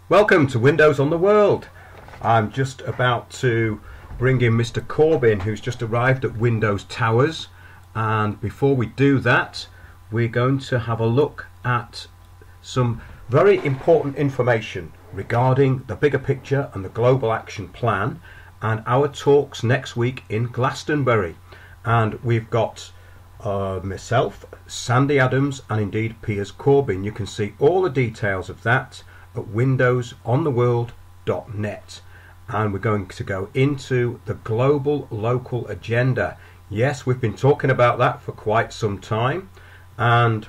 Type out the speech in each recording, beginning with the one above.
Welcome to Windows on the World. I'm just about to bring in Mr. Corbyn, who's just arrived at Windows Towers, and before we do that we're going to have a look at some very important information regarding the bigger picture and the global action plan and our talks next week in Glastonbury. And we've got myself, Sandy Adams, and indeed Piers Corbyn. You can see all the details of that at windowsontheworld.net, and we're going to go into the global local agenda. Yes, we've been talking about that for quite some time, and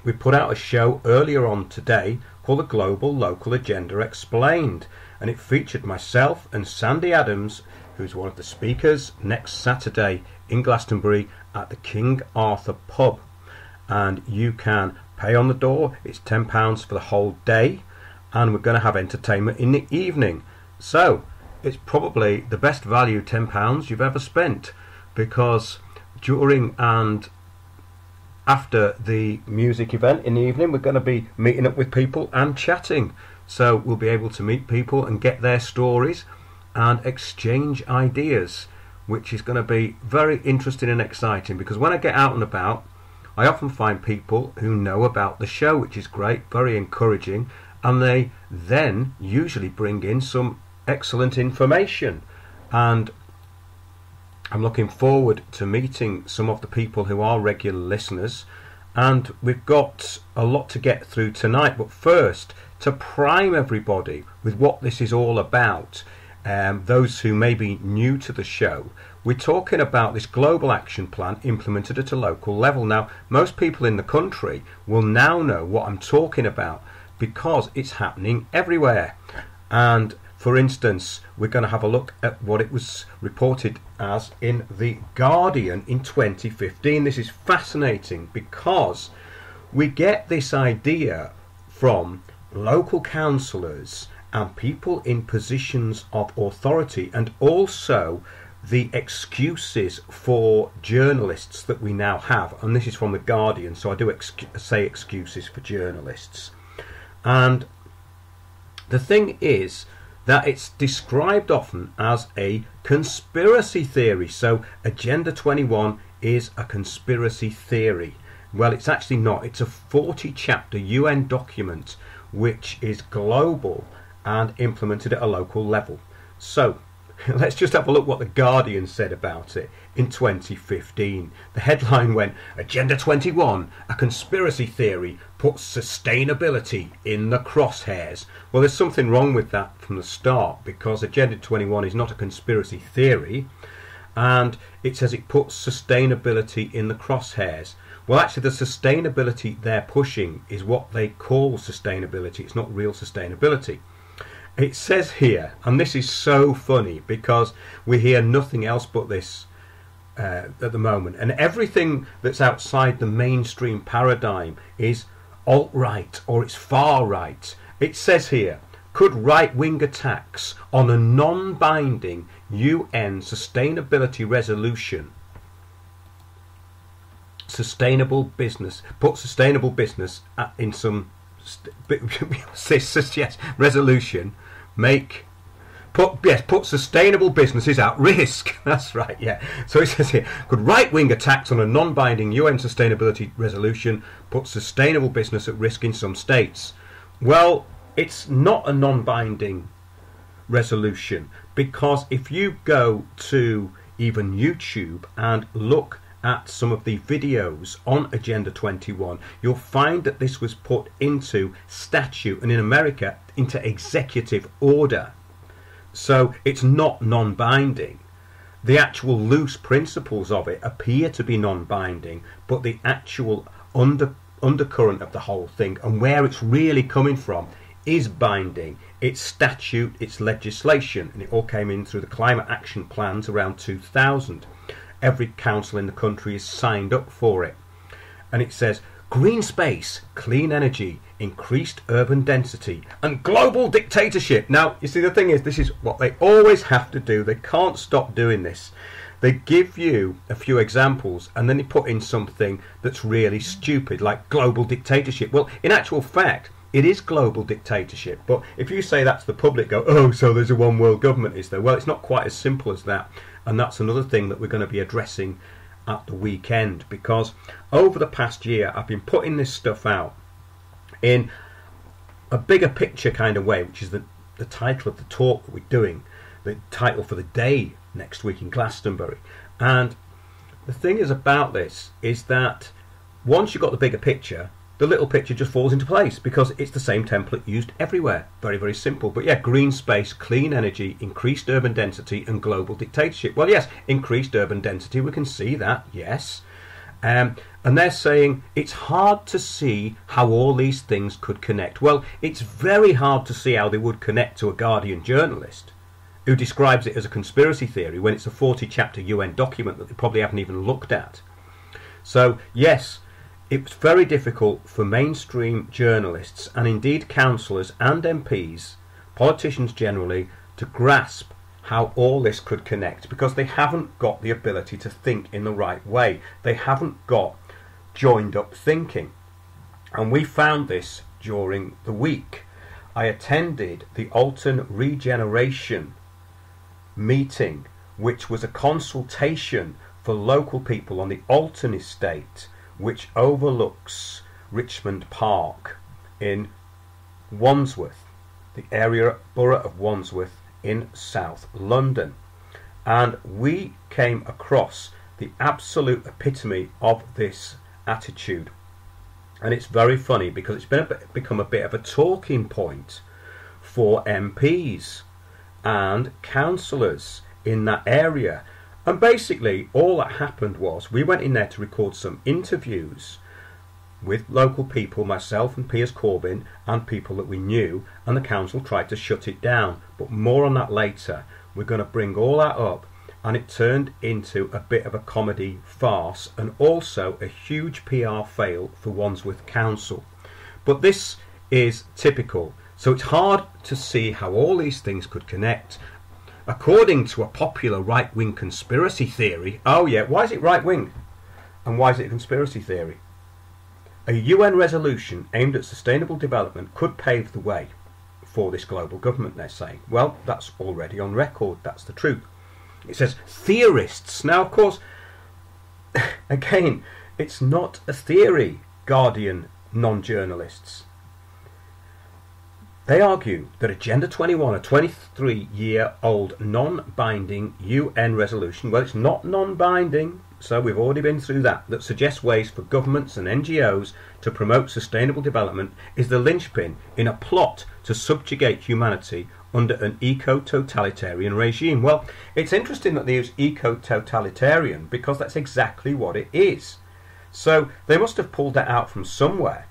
we put out a show earlier on today called the Global Local Agenda Explained, and it featured myself and Sandy Adams, who's one of the speakers, next Saturday in Glastonbury at the King Arthur pub. And you can pay on the door. It's £10 for the whole day, and we're going to have entertainment in the evening. So it's probably the best value £10 you've ever spent, because during and after the music event in the evening we're going to be meeting up with people and chatting. So we'll be able to meet people and get their stories and exchange ideas, which is going to be very interesting and exciting, because when I get out and about I often find people who know about the show, which is great, very encouraging, and they then usually bring in some excellent information. And I'm looking forward to meeting some of the people who are regular listeners, and we've got a lot to get through tonight. But first, to prime everybody with what this is all about, those who may be new to the show, we're talking about this global action plan implemented at a local level. Now, most people in the country will now know what I'm talking about because it's happening everywhere. And for instance, we're going to have a look at what it was reported as in The Guardian in 2015. This is fascinating because we get this idea from local councillors and people in positions of authority, and also the excuses for journalists that we now have. And this is from The Guardian, so I do say excuses for journalists. And the thing is that it's described often as a conspiracy theory. So Agenda 21 is a conspiracy theory. Well, it's actually not. It's a 40-chapter UN document which is global and implemented at a local level. So let's just have a look what The Guardian said about it in 2015. The headline went, Agenda 21, a conspiracy theory, puts sustainability in the crosshairs. Well, there's something wrong with that from the start, because Agenda 21 is not a conspiracy theory, and it says it puts sustainability in the crosshairs. Well, actually the sustainability they're pushing is what they call sustainability. It's not real sustainability. It says here, and this is so funny because we hear nothing else but this at the moment, and everything that's outside the mainstream paradigm is alt-right or it's far-right. It says here, could right-wing attacks on a non-binding UN sustainability resolution put sustainable business in some resolution put sustainable businesses at risk. That's right, yeah. So it says here, could right-wing attacks on a non-binding UN sustainability resolution put sustainable business at risk in some states? Well, it's not a non-binding resolution, because if you go to even YouTube and look at some of the videos on Agenda 21, you'll find that this was put into statute, and in America into executive order. So it's not non-binding. The actual loose principles of it appear to be non-binding, but the actual undercurrent of the whole thing and where it's really coming from is binding. It's statute, it's legislation, and it all came in through the climate action plans around 2000. Every council in the country is signed up for it, and it says green space, clean energy, increased urban density, and global dictatorship. Now, you see, the thing is, this is what they always have to do. They can't stop doing this. They give you a few examples and then they put in something that's really stupid, like global dictatorship. Well, in actual fact, it is global dictatorship. But if you say that to the public, go, oh, so there's a one world government, is there? Well, it's not quite as simple as that. And that's another thing that we're going to be addressing at the weekend, because over the past year I've been putting this stuff out in a bigger picture kind of way, which is the title of the talk that we're doing, the title for the day next week in Glastonbury. And the thing is about this is that once you've got the bigger picture, the little picture just falls into place, because it's the same template used everywhere. Very, very simple. But yeah, green space, clean energy, increased urban density and global dictatorship. Well, yes, increased urban density, we can see that, yes. And they're saying it's hard to see how all these things could connect. Well, it's very hard to see how they would connect to a Guardian journalist who describes it as a conspiracy theory when it's a 40-chapter UN document that they probably haven't even looked at. So, yes, it's very difficult for mainstream journalists and indeed councillors and MPs, politicians generally, to grasp how all this could connect, because they haven't got the ability to think in the right way. They haven't got joined up thinking. And we found this during the week. I attended the Alton Regeneration meeting, which was a consultation for local people on the Alton estate, which overlooks Richmond Park in Wandsworth, the borough of Wandsworth in South London. And we came across the absolute epitome of this attitude. And it's very funny because it's become a bit of a talking point for MPs and councillors in that area. And basically all that happened was we went in there to record some interviews with local people, myself and Piers Corbyn, and people that we knew, and the council tried to shut it down. But more on that later. We're going to bring all that up, and it turned into a bit of a comedy farce and also a huge PR fail for Wandsworth Council. But this is typical. So it's hard to see how all these things could connect. According to a popular right-wing conspiracy theory, oh yeah, why is it right-wing? And why is it a conspiracy theory? A UN resolution aimed at sustainable development could pave the way for this global government, they're saying. Well, that's already on record, that's the truth. It says theorists. Now, of course, again, it's not a theory, Guardian non-journalists. They argue that Agenda 21, a 23-year-old non-binding UN resolution, well, it's not non-binding, so we've already been through that suggests ways for governments and NGOs to promote sustainable development, is the linchpin in a plot to subjugate humanity under an eco-totalitarian regime. Well, it's interesting that they use eco-totalitarian because that's exactly what it is. So they must have pulled that out from somewhere.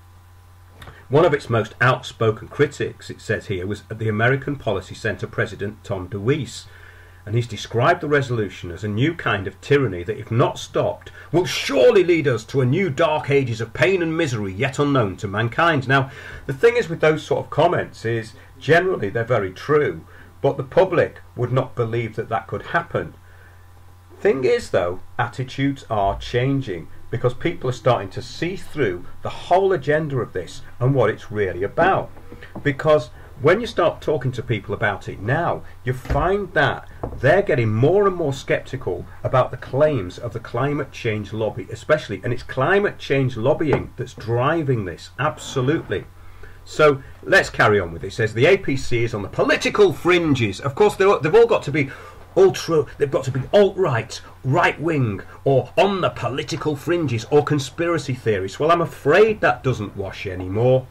One of its most outspoken critics, it says here, was the American Policy Center President Tom DeWeese. And he's described the resolution as a new kind of tyranny that, if not stopped, will surely lead us to a new dark ages of pain and misery yet unknown to mankind. Now, the thing is with those sort of comments is generally they're very true, but the public would not believe that that could happen. Thing is, though, attitudes are changing because people are starting to see through the whole agenda of this and what it's really about. Because when you start talking to people about it now, you find that they're getting more and more sceptical about the claims of the climate change lobby, especially, and it's climate change lobbying that's driving this, absolutely. So let's carry on with this. It says the APC is on the political fringes. Of course, they've all got to be ultra, they've got to be alt-right, right-wing, or on the political fringes, or conspiracy theories. Well, I'm afraid that doesn't wash anymore.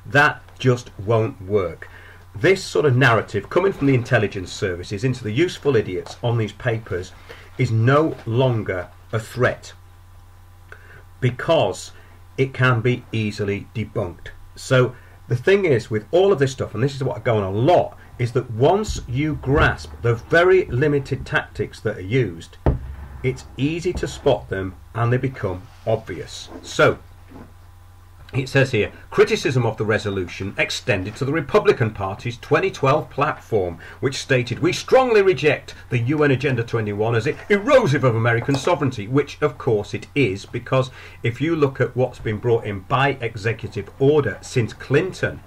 That just won't work. This sort of narrative coming from the intelligence services into the useful idiots on these papers is no longer a threat because it can be easily debunked. So the thing is with all of this stuff, and this is what I go on a lot, is that once you grasp the very limited tactics that are used, it's easy to spot them and they become obvious. So it says here, criticism of the resolution extended to the Republican Party's 2012 platform, which stated, we strongly reject the UN Agenda 21 as erosive of American sovereignty, which of course it is, because if you look at what's been brought in by executive order since Clinton,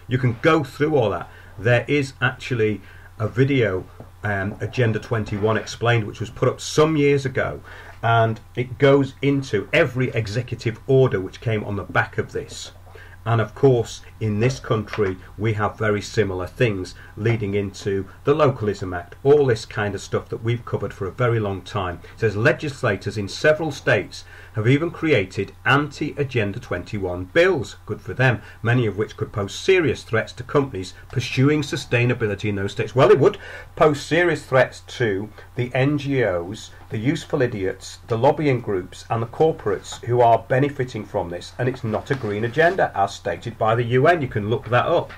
You can go through all that. There is actually a video, Agenda 21 Explained, which was put up some years ago, and it goes into every executive order which came on the back of this. And of course, in this country, we have very similar things leading into the Localism Act, all this kind of stuff that we've covered for a very long time. It says legislators in several states have even created anti-Agenda 21 bills, good for them, many of which could pose serious threats to companies pursuing sustainability in those states. Well, it would pose serious threats to the NGOs, the useful idiots, the lobbying groups and the corporates who are benefiting from this, and it's not a green agenda as stated by the UN. You can look that up.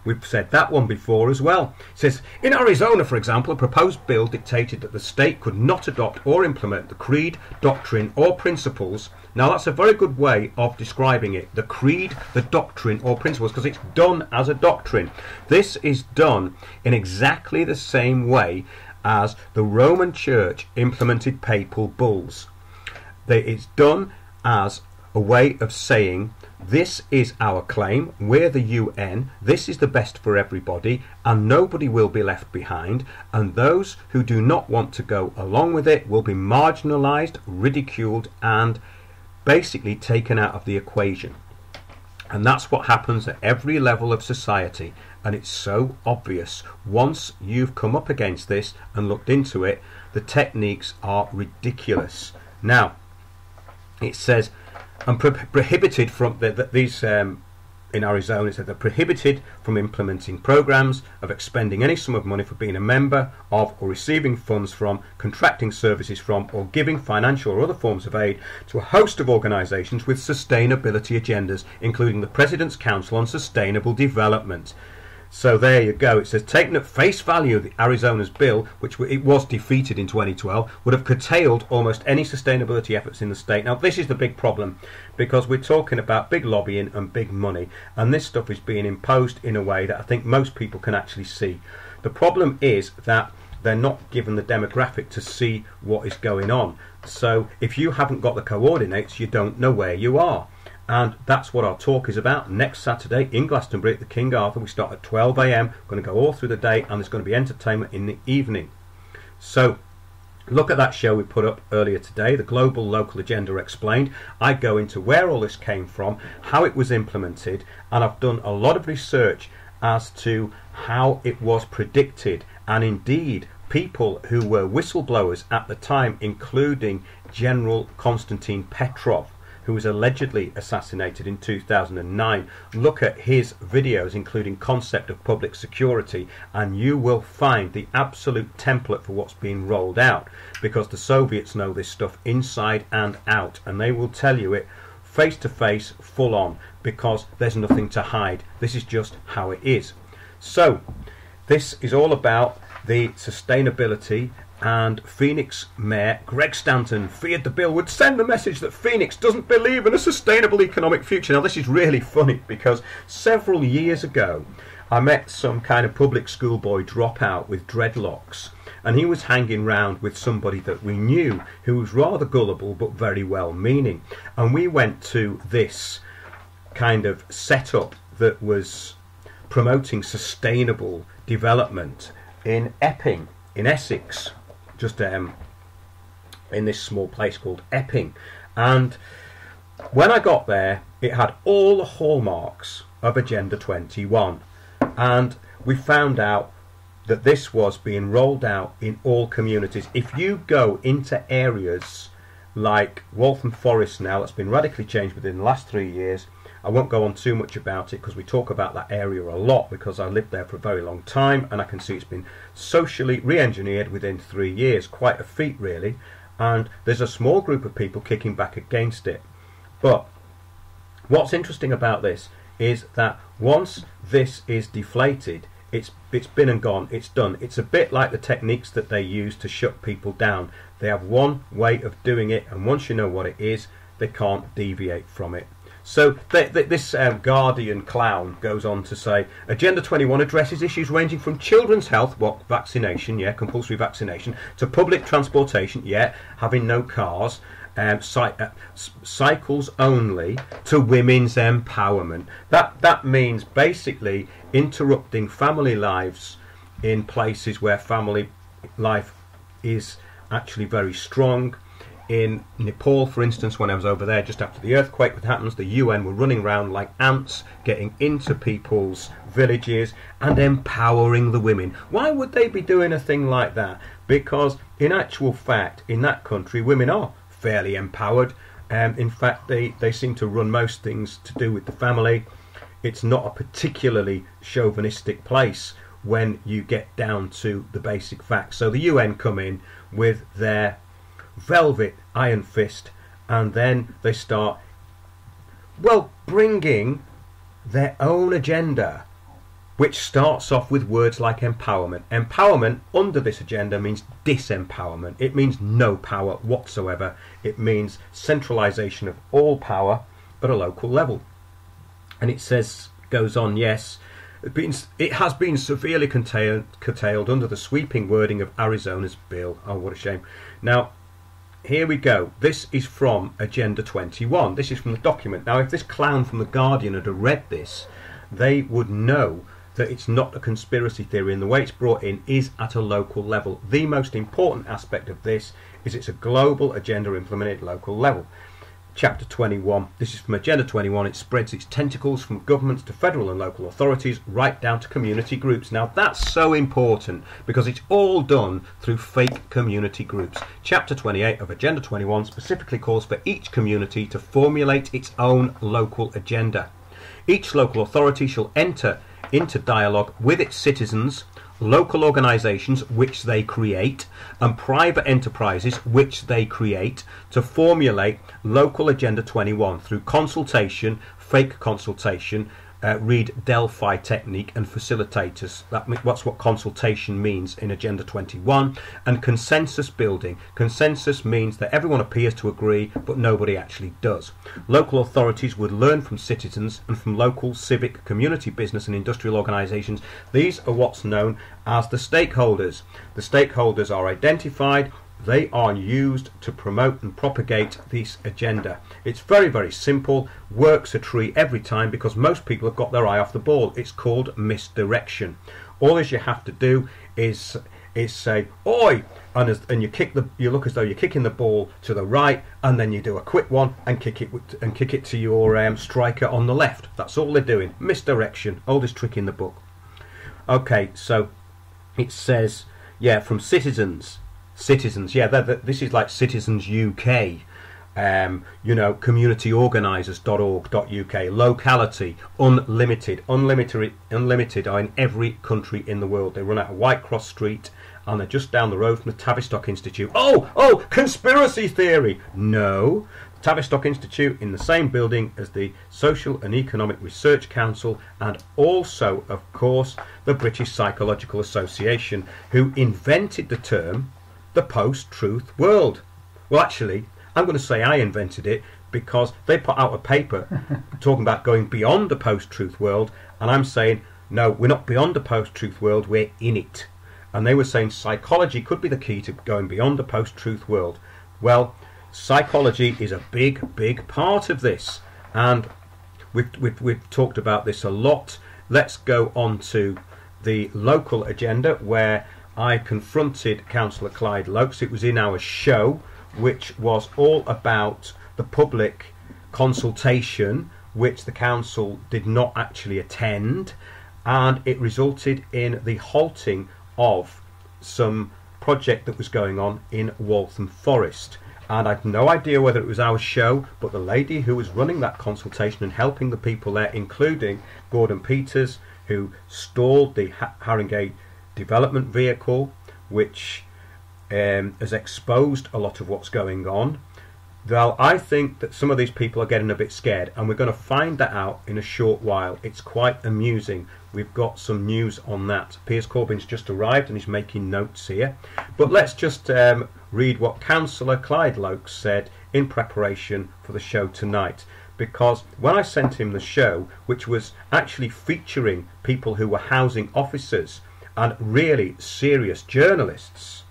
We've said that one before as well. It says, in Arizona, for example, a proposed bill dictated that the state could not adopt or implement the creed, doctrine or principles. Now that's a very good way of describing it. The creed, the doctrine or principles, because it's done as a doctrine. This is done in exactly the same way as the Roman Church implemented papal bulls. It's done as a way of saying, this is our claim, we're the UN, this is the best for everybody, and nobody will be left behind, and those who do not want to go along with it will be marginalised, ridiculed, and basically taken out of the equation. And that's what happens at every level of society, and it's so obvious. Once you've come up against this and looked into it, the techniques are ridiculous. Now, it says, and prohibited from these in Arizona, it said they're prohibited from implementing programs, of expending any sum of money for being a member of or receiving funds from, contracting services from, or giving financial or other forms of aid to a host of organisations with sustainability agendas, including the President's Council on Sustainable Development. So there you go. It says, taken at face value, the Arizona's bill, which it was defeated in 2012, would have curtailed almost any sustainability efforts in the state. Now, this is the big problem, because we're talking about big lobbying and big money, and this stuff is being imposed in a way that I think most people can actually see. The problem is that they're not given the demographic to see what is going on. So if you haven't got the coordinates, you don't know where you are. And that's what our talk is about. Next Saturday in Glastonbury at the King Arthur. We start at 12 AM. We're going to go all through the day, and there's going to be entertainment in the evening. So look at that show we put up earlier today, the Global Local Agenda Explained. I go into where all this came from, how it was implemented, and I've done a lot of research as to how it was predicted. And indeed, people who were whistleblowers at the time, including General Konstantin Petrov, who was allegedly assassinated in 2009. Look at his videos, including Concept of Public Security, and you will find the absolute template for what's being rolled out, because the Soviets know this stuff inside and out, and they will tell you it face to face, full on, because there's nothing to hide. This is just how it is. So this is all about the sustainability, and Phoenix Mayor Greg Stanton feared the bill would send the message that Phoenix doesn't believe in a sustainable economic future. Now this is really funny, because several years ago I met some kind of public school boy dropout with dreadlocks, and he was hanging round with somebody that we knew who was rather gullible but very well meaning, and we went to this kind of setup that was promoting sustainable development in Epping in Essex, just in this small place called Epping. And when I got there, it had all the hallmarks of Agenda 21, and we found out that this was being rolled out in all communities. If you go into areas like Waltham Forest now, that's been radically changed within the last 3 years. I won't go on too much about it, because we talk about that area a lot, because I lived there for a very long time, and I can see it's been socially re-engineered within 3 years. Quite a feat, really. And there's a small group of people kicking back against it. But what's interesting about this is that once this is deflated, it's been and gone, it's done. It's a bit like the techniques that they use to shut people down. They have one way of doing it, and once you know what it is, they can't deviate from it. So this Guardian clown goes on to say, Agenda 21 addresses issues ranging from children's health, what, vaccination, yeah, compulsory vaccination, to public transportation, yeah, having no cars, cycles only to women's empowerment. That means basically interrupting family lives in places where family life is actually very strong. In Nepal, for instance, when I was over there just after the earthquake that happens, the UN were running around like ants, getting into people's villages and empowering the women. Why would they be doing a thing like that? Because in actual fact, in that country, women are fairly empowered. In fact, they seem to run most things to do with the family. It's not a particularly chauvinistic place when you get down to the basic facts. So the UN come in with their velvet iron fist, and then they start, well, bringing their own agenda, which starts off with words like empowerment. Empowerment under this agenda means disempowerment. It means no power whatsoever. It means centralisation of all power at a local level. And it says, goes on, yes, it has been severely curtailed under the sweeping wording of Arizona's bill. Oh, what a shame. Now, here we go. This is from Agenda 21. This is from the document. Now, if this clown from The Guardian had read this, they would know that it's not a conspiracy theory, and the way it's brought in is at a local level. The most important aspect of this is it's a global agenda implemented at local level. Chapter 21, this is from Agenda 21, it spreads its tentacles from governments to federal and local authorities right down to community groups. Now that's so important because it's all done through fake community groups. Chapter 28 of Agenda 21 specifically calls for each community to formulate its own local agenda. Each local authority shall enter into dialogue with its citizens, local organisations which they create, and private enterprises which they create to formulate local Agenda 21 through consultation, fake consultation, read Delphi technique, and facilitators. That's what consultation means in Agenda 21. And consensus building. Consensus means that everyone appears to agree but nobody actually does. Local authorities would learn from citizens and from local civic, community, business and industrial organisations. These are what's known as the stakeholders. The stakeholders are identified. They are used to promote and propagate this agenda. It's very, very simple, works a treat every time because most people have got their eye off the ball. It's called misdirection. All as you have to do is say, oi, and you look as though you're kicking the ball to the right, and then you do a quick one and kick it to your striker on the left. That's all they're doing. Misdirection, oldest trick in the book. Okay, so it says, yeah, from citizens, yeah, this is like Citizens UK, communityorganisers.org.uk, locality, unlimited are in every country in the world. They run out of Whitecross Street and they're just down the road from the Tavistock Institute. Oh, conspiracy theory! No, the Tavistock Institute in the same building as the Social and Economic Research Council, and also, of course, the British Psychological Association, who invented the term the post-truth world. Well, actually, I'm going to say I invented it because they put out a paper talking about going beyond the post-truth world, and I'm saying, no, we're not beyond the post-truth world, we're in it. And they were saying psychology could be the key to going beyond the post-truth world. Well, psychology is a big, big part of this, and we've talked about this a lot. Let's go on to the local agenda, where I confronted Councillor Clyde Lokes. It was in our show, which was all about the public consultation, which the council did not actually attend, and it resulted in the halting of some project that was going on in Waltham Forest. And I've no idea whether it was our show, but the lady who was running that consultation and helping the people there, including Gordon Peters, who stalled the Haringey development vehicle, which has exposed a lot of what's going on. Well, I think that some of these people are getting a bit scared, and we're going to find that out in a short while. It's quite amusing. We've got some news on that. Piers Corbyn's just arrived and he's making notes here. But let's just read what Councillor Clyde Lokes said in preparation for the show tonight. Because when I sent him the show, which was actually featuring people who were housing officers and really serious journalists,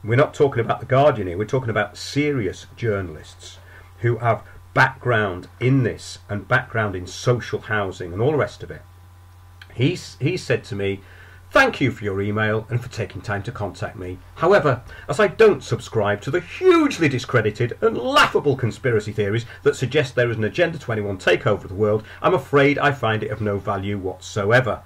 We're not talking about the Guardian here. We're talking about serious journalists who have background in this and background in social housing and all the rest of it. He said to me, "Thank you for your email and for taking time to contact me. However, as I don't subscribe to the hugely discredited and laughable conspiracy theories that suggest there is an Agenda 21 takeover of the world, I'm afraid I find it of no value whatsoever."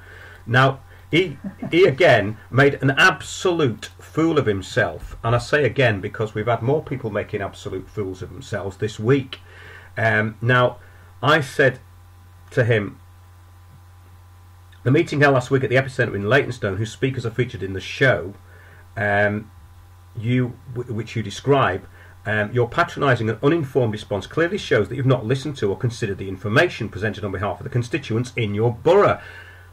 Now, he again made an absolute fool of himself, and I say again because we've had more people making absolute fools of themselves this week. Now, I said to him, the meeting held last week at the Epicentre in Leytonstone, whose speakers are featured in the show, which you describe, your patronising and uninformed response clearly shows that you've not listened to or considered the information presented on behalf of the constituents in your borough.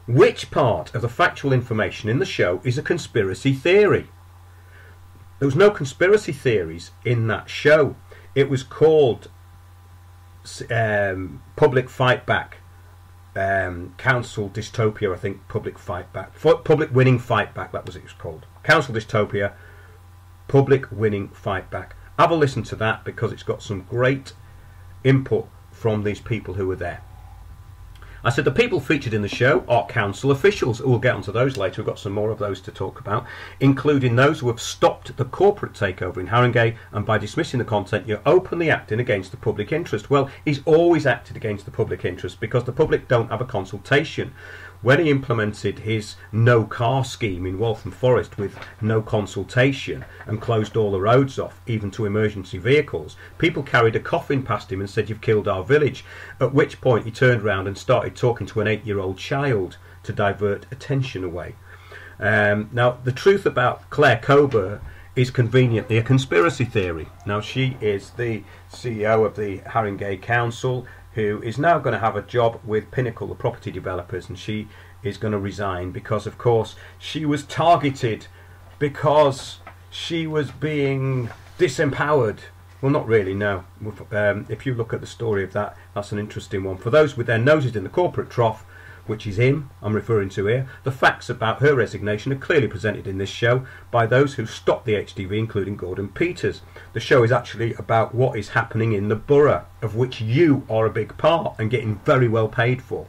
Which part of the factual information in the show is a conspiracy theory? There was no conspiracy theories in that show. It was called Public Fight Back. Council Dystopia, I think. Public Fight Back, Public Winning Fight Back, that was what it was called. Council Dystopia, Public Winning Fight Back. Have a listen to that because it's got some great input from these people who were there. I said the people featured in the show are council officials. We'll get onto those later. We've got some more of those to talk about, including those who have stopped the corporate takeover in Haringey, and by dismissing the content you're openly acting against the public interest. Well, he's always acted against the public interest because the public don't have a consultation. When he implemented his no car scheme in Waltham Forest with no consultation and closed all the roads off, even to emergency vehicles, people carried a coffin past him and said, "You've killed our village," at which point he turned round and started talking to an 8-year-old child to divert attention away. Now, the truth about Claire Coburn is conveniently a conspiracy theory. Now, she is the CEO of the Haringey Council, who is now going to have a job with Pinnacle, the property developers, and she is going to resign because, of course, she was targeted because she was being disempowered. Well, not really, no. If you look at the story of that, that's an interesting one. For those with their noses in the corporate trough, which is him I'm referring to here, the facts about her resignation are clearly presented in this show by those who stopped the HDV, including Gordon Peters. The show is actually about what is happening in the borough, of which you are a big part and getting very well paid for.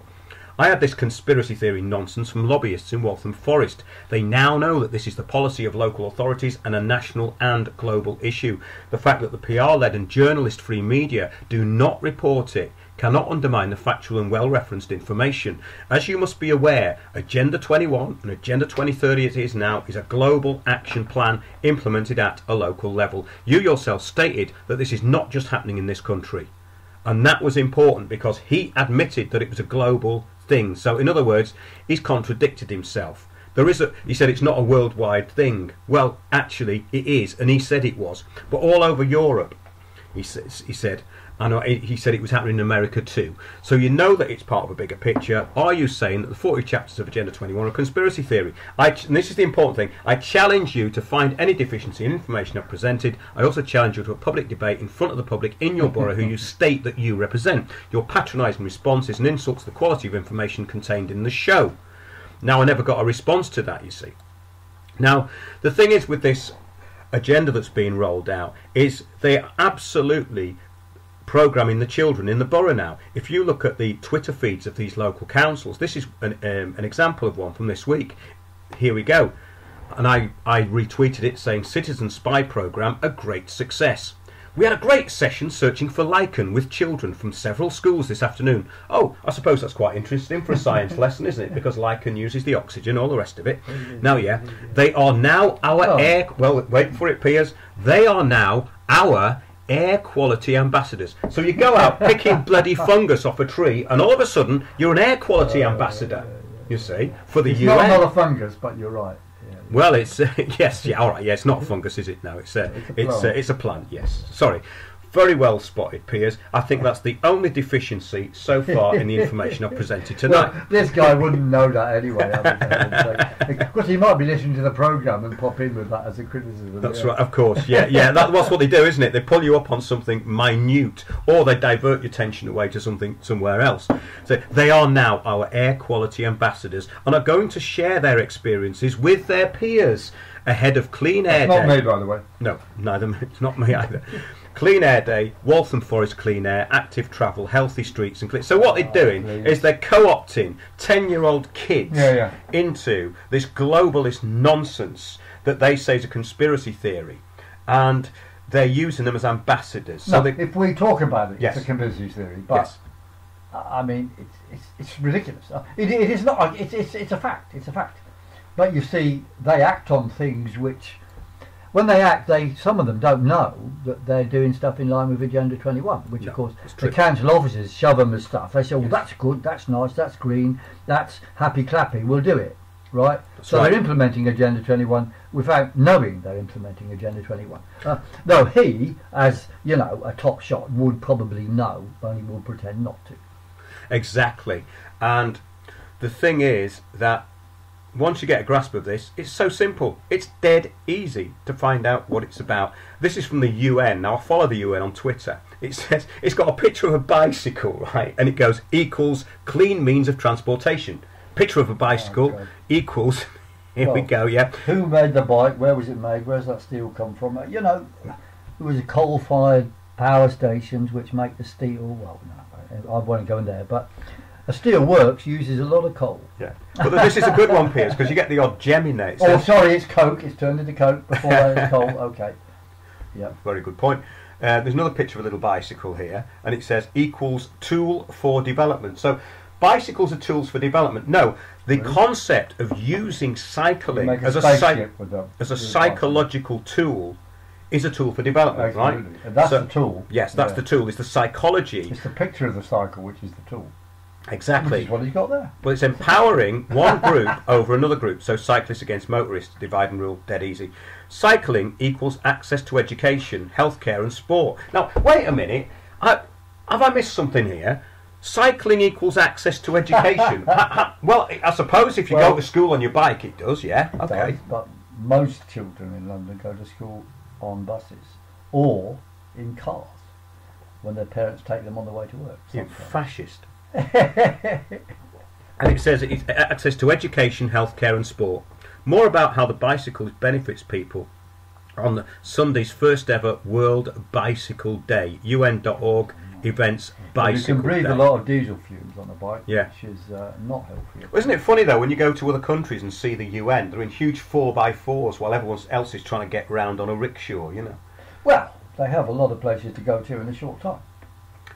I had this conspiracy theory nonsense from lobbyists in Waltham Forest. They now know that this is the policy of local authorities and a national and global issue. The fact that the PR-led and journalist-free media do not report it cannot undermine the factual and well-referenced information. As you must be aware, Agenda 21 and Agenda 2030 as it is now is a global action plan implemented at a local level. You yourself stated that this is not just happening in this country. And that was important because he admitted that it was a global thing. So in other words, he's contradicted himself. He said it's not a worldwide thing. Well, actually it is, and he said it was. But all over Europe, he said, he said it was happening in America too. So you know that it's part of a bigger picture. Are you saying that the 40 chapters of Agenda 21 are a conspiracy theory? And this is the important thing. I challenge you to find any deficiency in information I've presented. I also challenge you to a public debate in front of the public in your borough who you state that you represent. Your patronising response is an insult to the quality of information contained in the show. Now, I never got a response to that, you see. Now, the thing is with this agenda that's being rolled out is they are absolutely programming the children in the borough now. If you look at the Twitter feeds of these local councils, this is an example of one from this week. Here we go. And I retweeted it saying, "Citizen Spy Programme, a great success. We had a great session searching for lichen with children from several schools this afternoon." Oh, I suppose that's quite interesting for a science lesson, isn't it? Because lichen uses the oxygen, all the rest of it. Now, yeah, they are now our air... Well, wait for it, Piers. They are now our air quality ambassadors. So you go out picking bloody fungus off a tree, and all of a sudden you're an air quality ambassador. You see, for the UN. It's not a fungus, but you're right. Yeah. Well, it's yes, yeah, all right, yeah. It's not a fungus, is it? No, it's a plant. Yes, sorry. Very well spotted, Piers. I think that's the only deficiency so far in the information I've presented tonight. Well, this guy wouldn't know that anyway. Of course, he might be listening to the programme and pop in with that as a criticism. That's right, of course. Yeah. That's what they do, isn't it? They pull you up on something minute, or they divert your attention away to something somewhere else. So they are now our air quality ambassadors and are going to share their experiences with their peers ahead of Clean Air Day. It's not me, by the way. No, neither. It's not me either. Clean Air Day, Waltham Forest Clean Air, active travel, healthy streets and clean. So what they're doing is they're co-opting 10-year-old kids into this globalist nonsense that they say is a conspiracy theory, and they're using them as ambassadors. No, so if we talk about it, yes. It's a conspiracy theory. But Yes. I mean, it's ridiculous. It is not. It's a fact. It's a fact. But you see, they act on things which, when they act, some of them don't know that they're doing stuff in line with Agenda 21, which No, of course that's the true. council officers shove them as stuff. They say, well, Yes. that's good, that's nice, that's green, that's happy clappy, we'll do it, right? That's So right. they're implementing Agenda 21 without knowing they're implementing Agenda 21. Though he, as you know, a top shot, would probably know, only will pretend not to. Exactly. And the thing is that once you get a grasp of this, it's so simple. It's dead easy to find out what it's about. This is from the UN. Now, I follow the UN on Twitter. It says, it's got a picture of a bicycle, right? And it goes, equals clean means of transportation. Picture of a bicycle equals, here we go, yeah. Who made the bike? Where was it made? Where's that steel come from? You know, it was coal-fired power stations which make the steel. Well, no, I won't go in there, but a steel works uses a lot of coal. Yeah, but this is a good one, Piers, because you get the odd gem in there. It Oh, says, sorry, it's coke. It's turned into coke before that it's coal. Okay. Yeah. very good point. There's another picture of a little bicycle here, and it says equals tool for development. So bicycles are tools for development. No, the concept of using cycling Make as a spaceship with them. as a psychological tool is a tool for development, Absolutely. right? And that's So- the tool. Yes, that's the tool. It's the psychology. It's the picture of the cycle which is the tool. Which Exactly. is what he's got there. Well, it's empowering one group over another group. So cyclists against motorists, divide and rule, dead easy. Cycling equals access to education, healthcare and sport. Now, wait a minute. Have I missed something here? Cycling equals access to education. Well, I suppose if you go to school on your bike, it does, yeah? It Okay. does, but most children in London go to school on buses or in cars when their parents take them on the way to work. You sometimes. fascist. And it says it's access to education, healthcare and sport. More about how the bicycle benefits people on Sunday's first ever World Bicycle Day. UN.org events bicycle You can breathe day. a lot of diesel fumes on a bike, Yeah. which is not healthy. Well, isn't it funny though when you go to other countries and see the UN, they're in huge 4x4s while everyone else is trying to get round on a rickshaw, you know. Well, they have a lot of places to go to in a short time.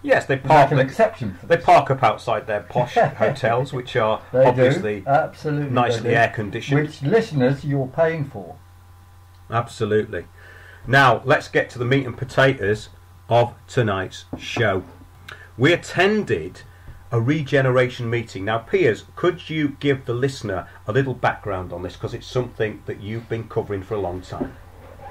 Yes, they There's park. like an exception for They this. park up outside their posh hotels, which are They obviously do. Absolutely nicely they do. air conditioned. Which listeners you're paying for. Absolutely. Now, let's get to the meat and potatoes of tonight's show. We attended a regeneration meeting. Now, Piers, could you give the listener a little background on this? Because it's something that you've been covering for a long time.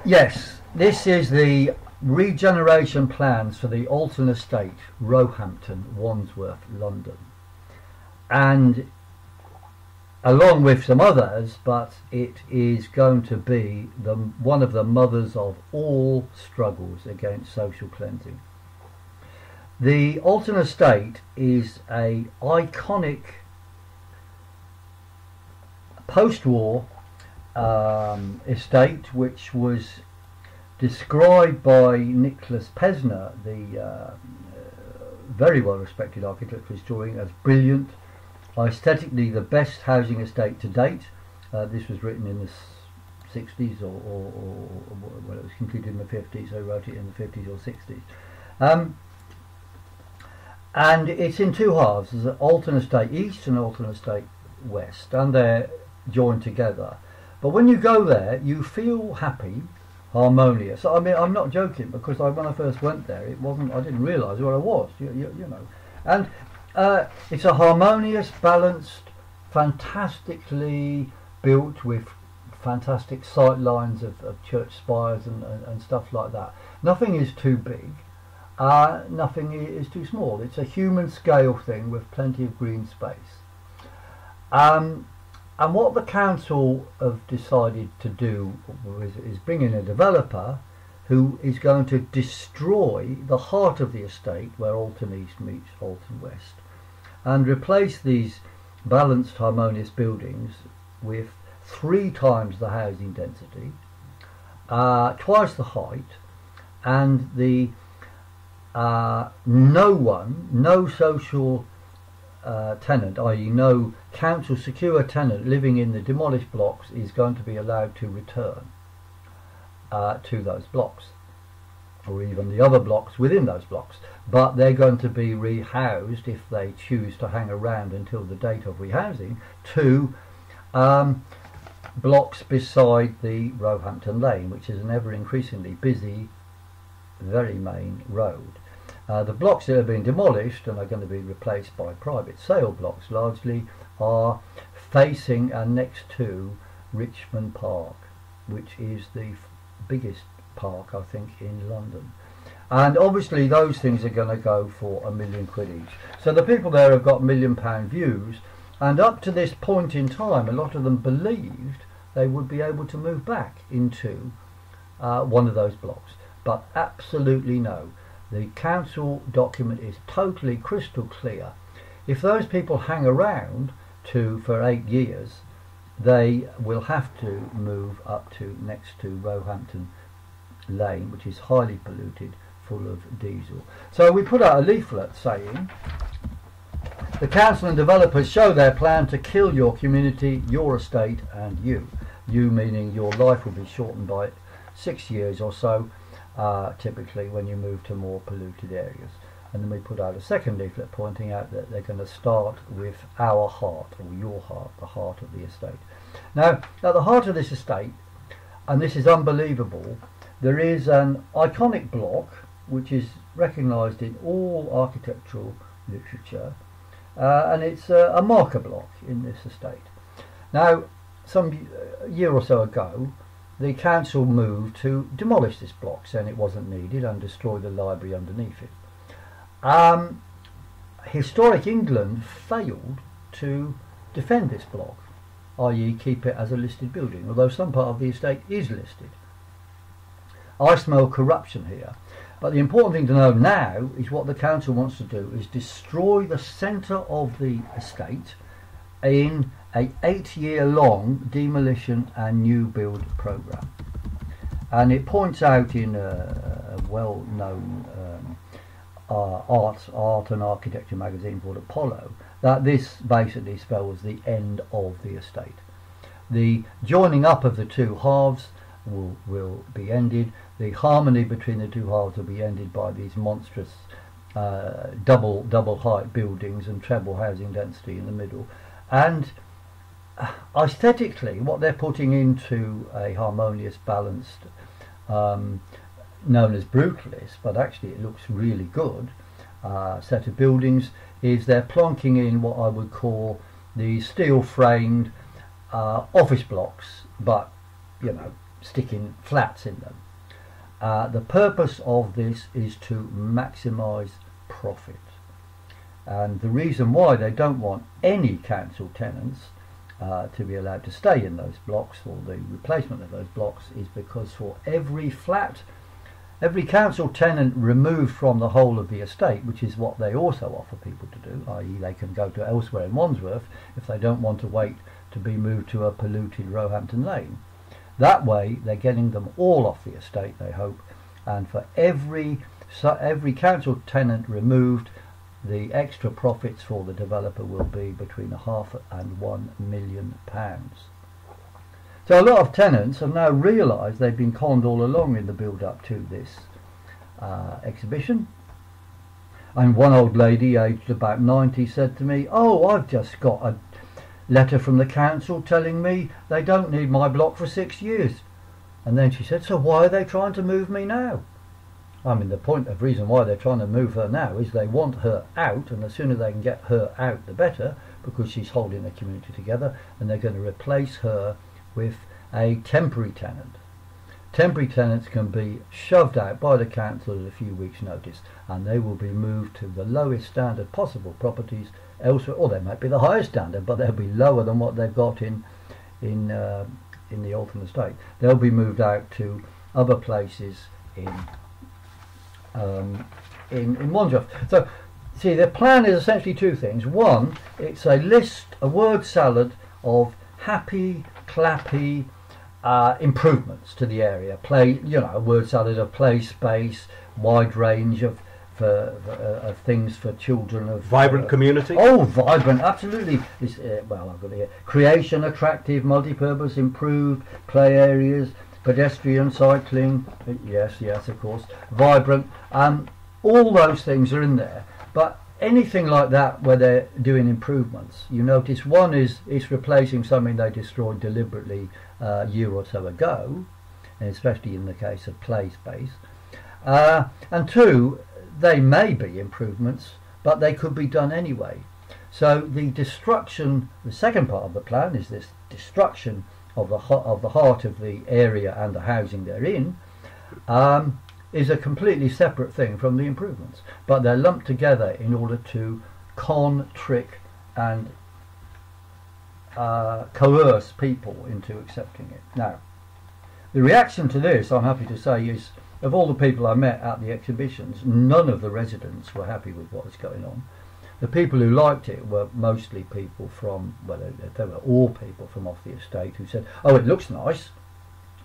Yes, this is the regeneration plans for the Alton Estate, Roehampton, Wandsworth, London. And along with some others, but it is going to be one of the mothers of all struggles against social cleansing. The Alton Estate is a iconic post-war estate which was described by Nicholas Pesner, the very well respected architectural historian, as brilliant, aesthetically the best housing estate to date. This was written in the 60s or well, it was completed in the 50s, so he wrote it in the 50s or 60s. And it's in two halves. There's an Alton Estate East and Alton Estate West, and they're joined together. But when you go there, you feel happy, harmonious. I mean, I'm not joking, because when I first went there, it wasn't. I didn't realise where I was. You know, and it's a harmonious, balanced, fantastically built with fantastic sight lines of church spires and stuff like that. Nothing is too big. nothing is too small. It's a human scale thing with plenty of green space. And what the council have decided to do is bring in a developer who is going to destroy the heart of the estate where Alton East meets Alton West and replace these balanced, harmonious buildings with 3 times the housing density, twice the height, and the no social tenant, i.e. no council secure tenant living in the demolished blocks is going to be allowed to return to those blocks, or even the other blocks within those blocks, but they're going to be rehoused, if they choose to hang around until the date of rehousing, to blocks beside the Roehampton Lane, which is an ever increasingly busy, very main road. The blocks that have been demolished and are going to be replaced by private sale blocks largely are facing and next to Richmond Park, which is the biggest park, I think, in London. And obviously those things are going to go for £1 million each. So the people there have got £1 million views, and up to this point in time a lot of them believed they would be able to move back into one of those blocks. But absolutely no. The council document is totally crystal clear. If those people hang around for 8 years, they will have to move up to next to Roehampton Lane, which is highly polluted, full of diesel. So we put out a leaflet saying, the council and developers show their plan to kill your community, your estate and you. You meaning your life will be shortened by 6 years or so, typically when you move to more polluted areas. And then we put out a second leaflet pointing out that they're going to start with our heart, or your heart, the heart of the estate. Now, at the heart of this estate, and this is unbelievable, there is an iconic block which is recognised in all architectural literature, and it's a marker block in this estate. Now, some year or so ago, the council moved to demolish this block, saying it wasn't needed, and destroy the library underneath it. Historic England failed to defend this block, i.e. keep it as a listed building, although some part of the estate is listed. I smell corruption here, but the important thing to know now is what the council wants to do is destroy the centre of the estate in a 8-year-long demolition and new build programme. And it points out in a well-known art and architecture magazine called Apollo that this basically spells the end of the estate. The joining up of the two halves will be ended. The harmony between the two halves will be ended by these monstrous double height buildings and treble housing density in the middle. And aesthetically, what they're putting into a harmonious, balanced, known as brutalist, but actually it looks really good, set of buildings, is they're plonking in what I would call the steel framed office blocks, but you know, sticking flats in them. The purpose of this is to maximise profit, and the reason why they don't want any council tenants to be allowed to stay in those blocks, or the replacement of those blocks, is because for every council tenant removed from the whole of the estate, which is what they also offer people to do, i.e. they can go to elsewhere in Wandsworth if they don't want to wait to be moved to a polluted Roehampton Lane. That way they're getting them all off the estate, they hope, and for every council tenant removed, the extra profits for the developer will be between £0.5 and £1 million. So a lot of tenants have now realised they've been conned all along in the build-up to this exhibition. And one old lady, aged about 90, said to me, "Oh, I've just got a letter from the council telling me they don't need my block for 6 years." And then she said, "So why are they trying to move me now?" I mean, the reason why they're trying to move her now is they want her out, and the sooner they can get her out the better, because she's holding the community together, and they're going to replace her with a temporary tenant. temporary tenants can be shoved out by the council at a few weeks' notice, and they will be moved to the lowest standard possible properties elsewhere, or they might be the highest standard, but they'll be lower than what they've got in the Alton estate. They'll be moved out to other places in Wandsworth. So, see, the plan is essentially two things. One, it's a word salad of happy, clappy improvements to the area. A word salad of play space, wide range of things for children. Of vibrant community. Oh, vibrant, absolutely. I've got it here. Creation, attractive, multi-purpose, improved play areas, pedestrian, cycling. Yes, of course. Vibrant. All those things are in there. But anything like that where they're doing improvements, you notice one is it's replacing something they destroyed deliberately a year or so ago, and especially in the case of play space. And two, they may be improvements, but they could be done anyway. So the destruction, the second part of the plan is this destruction of the heart of the area and the housing they're in, is a completely separate thing from the improvements. But they're lumped together in order to trick and coerce people into accepting it. Now, the reaction to this, I'm happy to say, is of all the people I met at the exhibitions, none of the residents were happy with what was going on. The people who liked it were mostly people from, they were all people from off the estate who said, oh, it looks nice.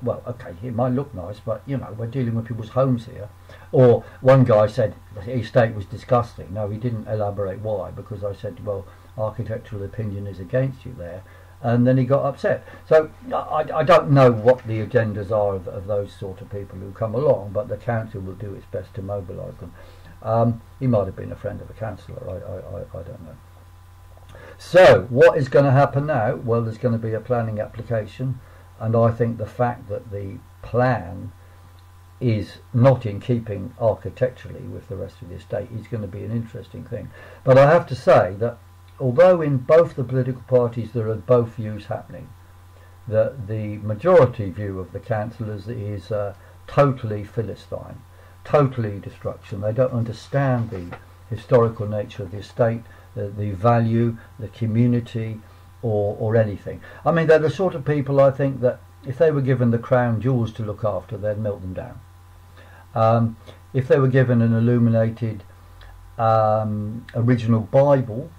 Well, okay, it might look nice, but, we're dealing with people's homes here. Or one guy said the estate was disgusting. No, he didn't elaborate why, because I said, well, architectural opinion is against you there. And then he got upset. So I don't know what the agendas are of those sort of people who come along, but the council will do its best to mobilise them. He might have been a friend of a councillor, I don't know. So what is going to happen now? Well, there's going to be a planning application, and I think the fact that the plan is not in keeping architecturally with the rest of the estate is going to be an interesting thing. But I have to say that although in both the political parties there are both views happening, that the majority view of the councillors is totally Philistine, totally destruction. They don't understand the historical nature of the estate, the value, the community, or anything. I mean, they're the sort of people, I think, that if they were given the crown jewels to look after, they'd melt them down. If they were given an illuminated original Bible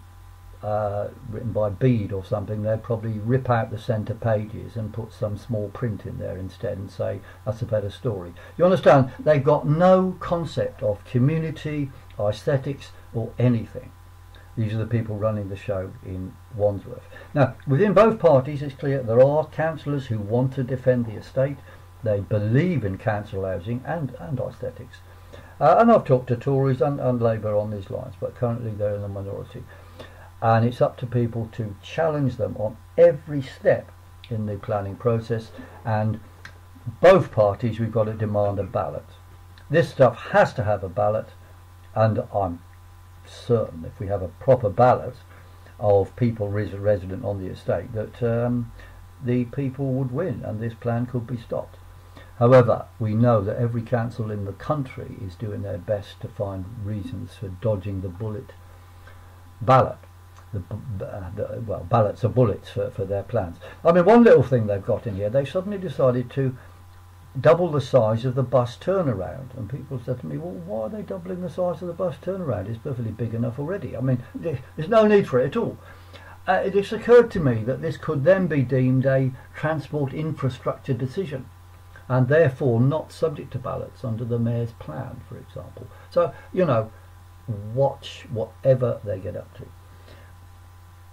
written by Bede or something, they'd probably rip out the centre pages and put some small print in there instead and say that's a better story. You understand? They've got no concept of community, aesthetics, or anything. These are the people running the show in Wandsworth. Now, within both parties, it's clear there are councillors who want to defend the estate. They believe in council housing and aesthetics. And I've talked to Tories and Labour on these lines, but currently they're in the minority. And it's up to people to challenge them on every step in the planning process. And both parties, we've got to demand a ballot. This stuff has to have a ballot, and I'm certain if we have a proper ballot of people resident on the estate that the people would win and this plan could be stopped. However, we know that every council in the country is doing their best to find reasons for dodging the bullet ballot. Ballots are bullets for their plans. I mean, one little thing they've got in here, they suddenly decided to double the size of the bus turnaround, and people said to me, well, why are they doubling the size of the bus turnaround? It's perfectly big enough already. I mean, there's no need for it at all. It just occurred to me that this could then be deemed a transport infrastructure decision and therefore not subject to ballots under the mayor's plan, for example. So, watch whatever they get up to.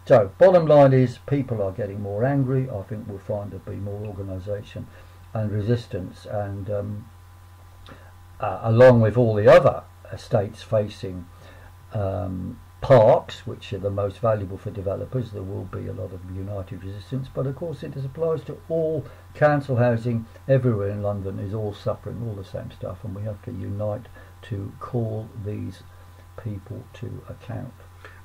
So, bottom line is people are getting more angry. I think we'll find there'll be more organisation and resistance, and along with all the other estates facing parks, which are the most valuable for developers, there will be a lot of united resistance. But of course it applies to all council housing everywhere in London, is all suffering all the same stuff, and we have to unite to call these people to account.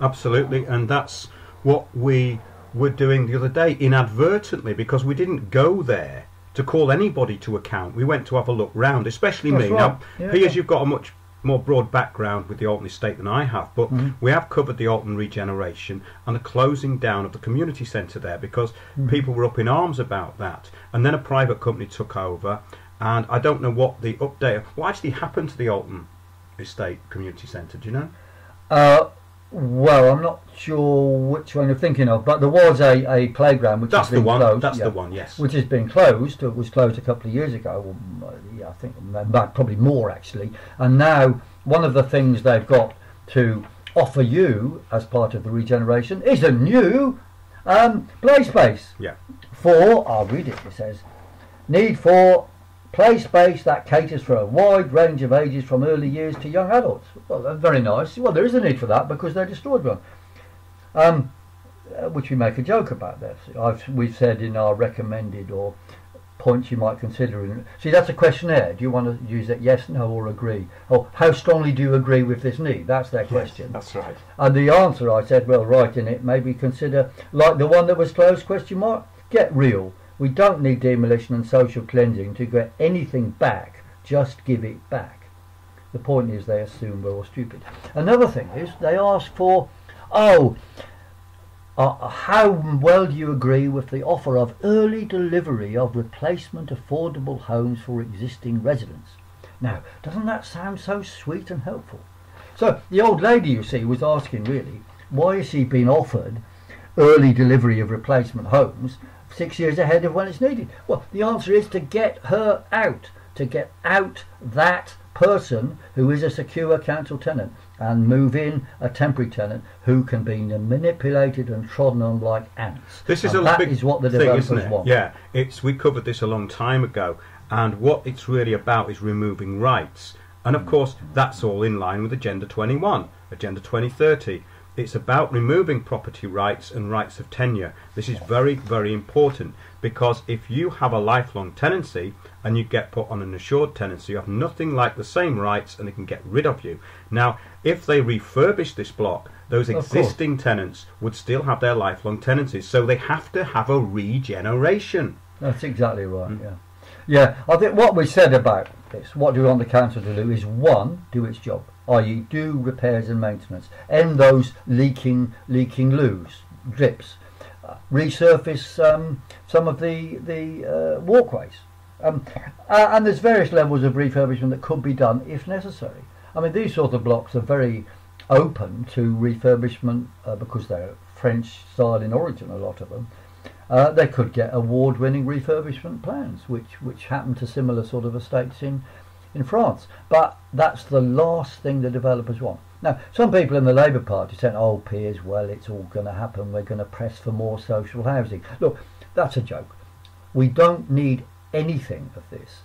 Absolutely, and that's what we were doing the other day inadvertently, because we didn't go there to to call anybody to account. We went to have a look round, especially That's me. right. Now, Yeah, Piers, yeah. you've got a much more broad background with the Alton estate than I have, but we have covered the Alton regeneration and the closing down of the community centre there, because people were up in arms about that, and then a private company took over, and I don't know what the update, what actually happened to the Alton estate community centre, do you know? Well, I'm not sure which one you're thinking of, but there was a playground which That's has been the one. closed. That's yeah, the one. Yes. which has been closed. It was closed a couple of years ago. Well, yeah, I think probably more actually. And now one of the things they've got to offer you as part of the regeneration is a new play space. Yeah. I'll read it. It says, need for play space that caters for a wide range of ages from early years to young adults. Well, that's very nice. Well, there is a need for that because they destroyed one. Which we make a joke about this. We've said in our recommended or points you might consider. See, that's a questionnaire. Do you want to use it yes, no or agree? Or how strongly do you agree with this need? That's their question. Yes, that's right. And the answer, I said, well, write in it, maybe consider, like the one that was closed, question mark, get real. We don't need demolition and social cleansing to get anything back, just give it back. The point is they assume we're all stupid. Another thing is they ask for, how well do you agree with the offer of early delivery of replacement affordable homes for existing residents? Now, doesn't that sound so sweet and helpful? So the old lady, you see, was asking really, why has she been offered early delivery of replacement homes 6 years ahead of when it's needed? Well, the answer is to get her out, to get out that person who is a secure council tenant and move in a temporary tenant who can be manipulated and trodden on like ants. This is that big is what the thing, developers isn't it? want. Yeah, we covered this a long time ago, and what it's really about is removing rights. And of course, that's all in line with Agenda 21, Agenda 2030. It's about removing property rights and rights of tenure. This is very, very important, because if you have a lifelong tenancy and you get put on an assured tenancy, you have nothing like the same rights and they can get rid of you. Now, if they refurbish this block, those existing tenants would still have their lifelong tenancies, so they have to have a regeneration. That's exactly right, yeah. Yeah, I think what we said about this, what do we want the council to do, is one, do its job, i.e. do repairs and maintenance, end those leaking loos, drips, resurface some of the walkways. And there's various levels of refurbishment that could be done if necessary. I mean, these sort of blocks are very open to refurbishment because they're French style in origin, a lot of them. They could get award-winning refurbishment plans, which happen to similar sort of estates in France. But that's the last thing the developers want. Now, some people in the Labour Party saying, oh, Piers, well, it's all going to happen. We're going to press for more social housing. Look, that's a joke. We don't need anything of this.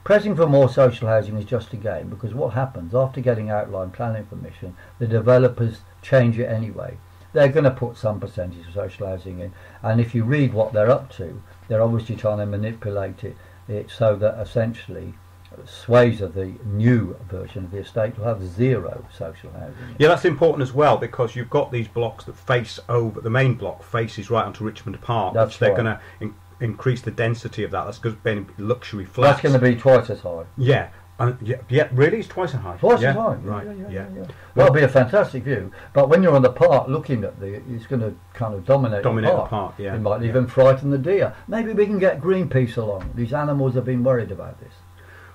Pressing for more social housing is just a game, because what happens after getting outline planning permission, the developers change it anyway. They're going to put some percentage of social housing in, and if you read what they're up to, they're obviously trying to manipulate it so that essentially swathes of the new version of the estate will have zero social housing. Yeah, that's important as well, because you've got these blocks that face over, the main block faces right onto Richmond Park. That's they're right. going to increase the density of that. That's going to be luxury flats. That's going to be twice as high. Yeah. Yeah, really? It's twice as high? Twice yeah. as high. Right, Yeah. That'll be a fantastic view. But when you're on the park looking at it's going to kind of dominate the park. Yeah. It might even frighten the deer. Maybe we can get Greenpeace along. These animals have been worried about this.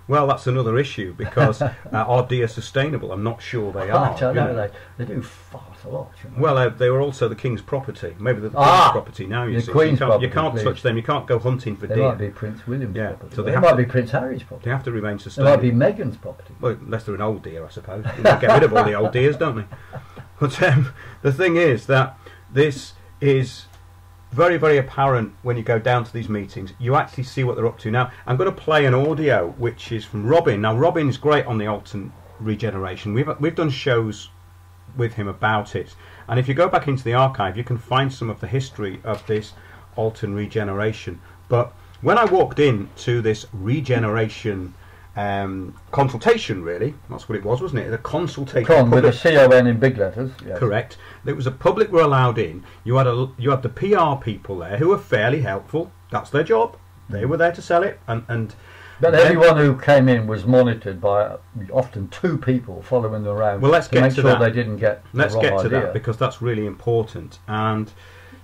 Well, that's another issue, because are deer sustainable? I'm not sure they are. I don't know. They do fart a lot. You know? Well, they were also the King's property. Maybe they're the Queen's property now. You the see, Queen's you can't touch them. You can't go hunting for they deer. might be Prince William's property. So they might be Prince Harry's property. They have to remain They sustainable. might be Meghan's property. Well, unless they're an old deer, I suppose. They get rid of all the old deers, don't they? But the thing is that this is very, very apparent when you go down to these meetings. You actually see what they're up to. Now, I'm going to play an audio which is from Robin. Now, Robin's great on the Alton regeneration. We've done shows with him about it. And if you go back into the archive, you can find some of the history of this Alton regeneration. But when I walked in to this regeneration consultation, really, that's what it was, wasn't it? A consultation. With a C-O-N in big letters. Yes. Correct. There was a public were allowed in. You had the PR people there who were fairly helpful. That's their job. They were there to sell it, and but everyone who came in was monitored by often 2 people following them around. Well, let's to get make to sure that. they didn't get Let's the wrong get to idea. that, because that's really important. And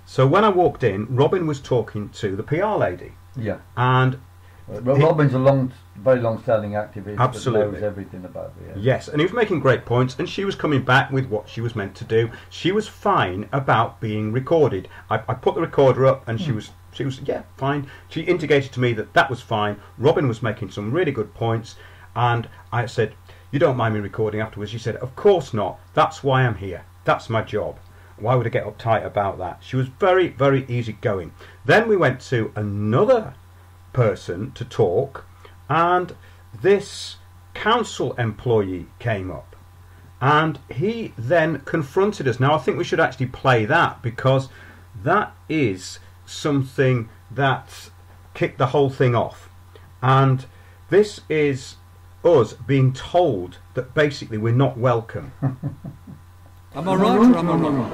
so when I walked in, Robin was talking to the PR lady. Yeah. And Robin's a very long-standing activist. Absolutely. That knows everything about the area. Yes, and he was making great points, and she was coming back with what she was meant to do. She was fine about being recorded. I put the recorder up, and she was yeah, fine. She indicated to me that that was fine. Robin was making some really good points, and I said, "You don't mind me recording afterwards?" She said, "Of course not. That's why I'm here. That's my job. Why would I get uptight about that?" She was very, very easygoing. Then we went to another person to talk, and this council employee came up, and he then confronted us. Now I think we should actually play that, because that is something that kicked the whole thing off. And this is us being told that basically we're not welcome. Am I right or am I wrong?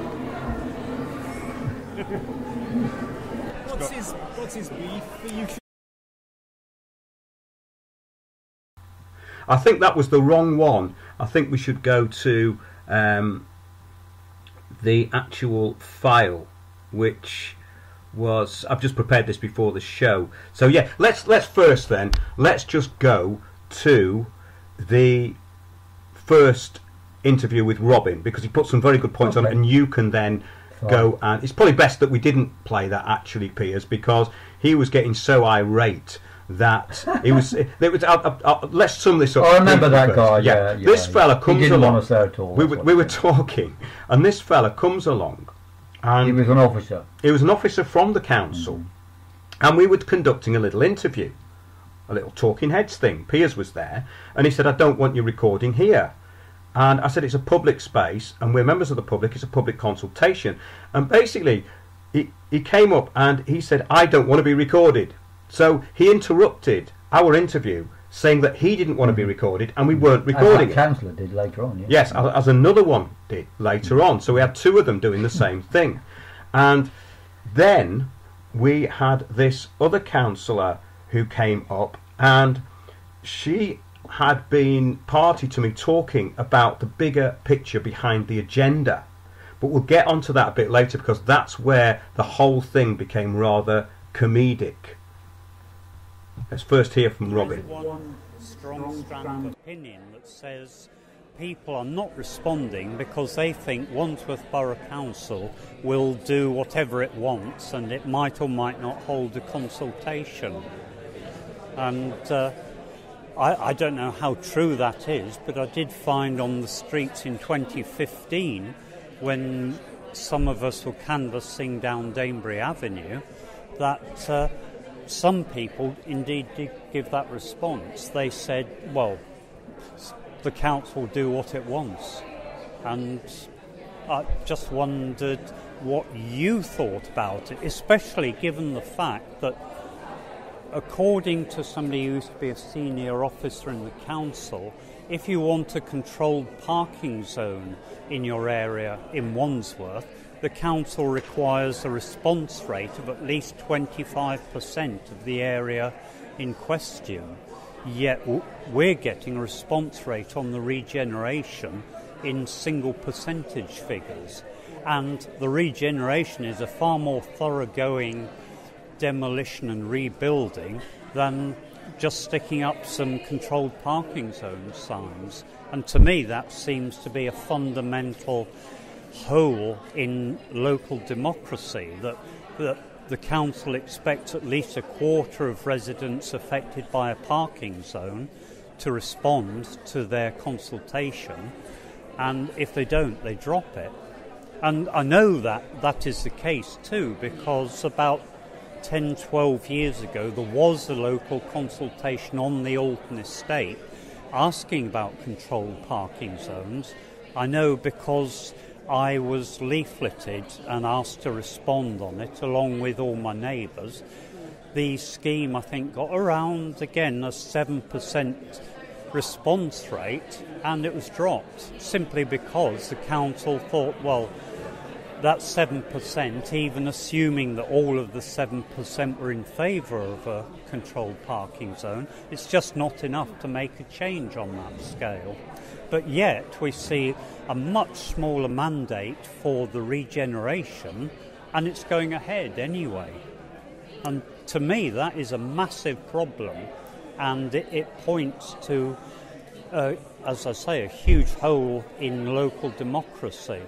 What's his beef for you? I think that was the wrong one. I think we should go to the actual file, which was, I've just prepared this before the show. So yeah, let's first then, let's just go to the first interview with Robin, because he put some very good points on it, and you can then go, and it's probably best that we didn't play that actually, Piers, because he was getting so irate that he was. Let's sum this up. I remember that first. guy. Yeah, Yeah, this fella comes he didn't along. want us there at all. We were talking, and this fella comes along, and He was an officer. he was an officer from the council, and we were conducting a little interview, a little talking heads thing. Piers was there, and he said, "I don't want you recording here." And I said, "It's a public space, and we're members of the public. It's a public consultation." And basically, he came up and he said, "I don't want to be recorded." So he interrupted our interview, saying that he didn't want to be recorded, and we weren't recording As it. the councillor did later on. Yeah. Yes, as another one did later on. So we had 2 of them doing the same thing. And then we had this other councillor who came up, and she had been party to me talking about the bigger picture behind the agenda. But we'll get onto that a bit later, because that's where the whole thing became rather comedic. Let's first hear from Robin. There's one strong strand of opinion that says people are not responding because they think Wandsworth Borough Council will do whatever it wants, and it might or might not hold a consultation. And I don't know how true that is, but I did find on the streets in 2015, when some of us were canvassing down Danebury Avenue, that some people indeed did give that response. They said, well, the council will do what it wants. And I just wondered what you thought about it, especially given the fact that, according to somebody who used to be a senior officer in the council, if you want a controlled parking zone in your area in Wandsworth, the council requires a response rate of at least 25% of the area in question. Yet we're getting a response rate on the regeneration in single percentage figures. And the regeneration is a far more thoroughgoing demolition and rebuilding than just sticking up some controlled parking zone signs. And to me that seems to be a fundamental hole in local democracy, that the council expects at least a quarter of residents affected by a parking zone to respond to their consultation, and if they don't, they drop it. And I know that is the case too, because about 10-12 years ago there was a local consultation on the Alton estate asking about controlled parking zones. I know because I was leafleted and asked to respond on it along with all my neighbours. The scheme, I think, got around again a 7% response rate, and it was dropped simply because the council thought, well, that 7%, even assuming that all of the 7% were in favour of a controlled parking zone, it's just not enough to make a change on that scale. But yet we see a much smaller mandate for the regeneration, and it's going ahead anyway. And to me that is a massive problem, and it points to, as I say, a huge hole in local democracy,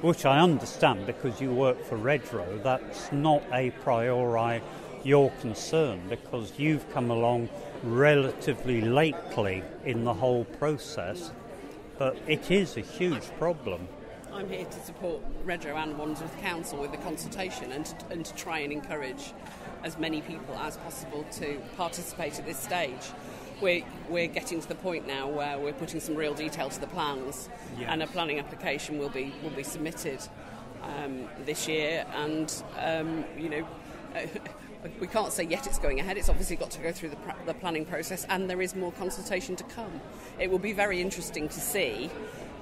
which I understand because you work for Redrow. That's not a priori your concern, because you've come along relatively lately in the whole process, but it is a huge problem. I'm here to support Redrow and Wandsworth Council with the consultation and to try and encourage as many people as possible to participate at this stage. We're getting to the point now where we're putting some real detail to the plans, yes. And a planning application will be submitted this year, and we can't say yet it's going ahead. It's obviously got to go through the planning process, and there is more consultation to come. It will be very interesting to see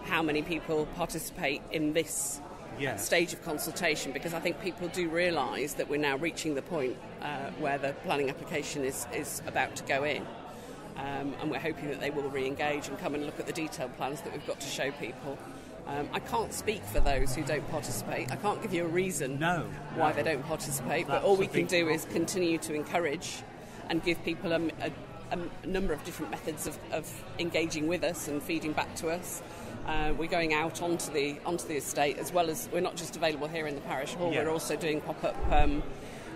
how many people participate in this stage of consultation, because I think people do realise that we're now reaching the point where the planning application is about to go in. And we're hoping that they will re-engage and come and look at the detailed plans that we've got to show people. I can't speak for those who don't participate. I can't give you a reason why they don't participate, but all we can do is continue to encourage and give people a number of different methods of engaging with us and feeding back to us. We're going out onto the estate, as well as we're not just available here in the parish hall, we're also doing pop-up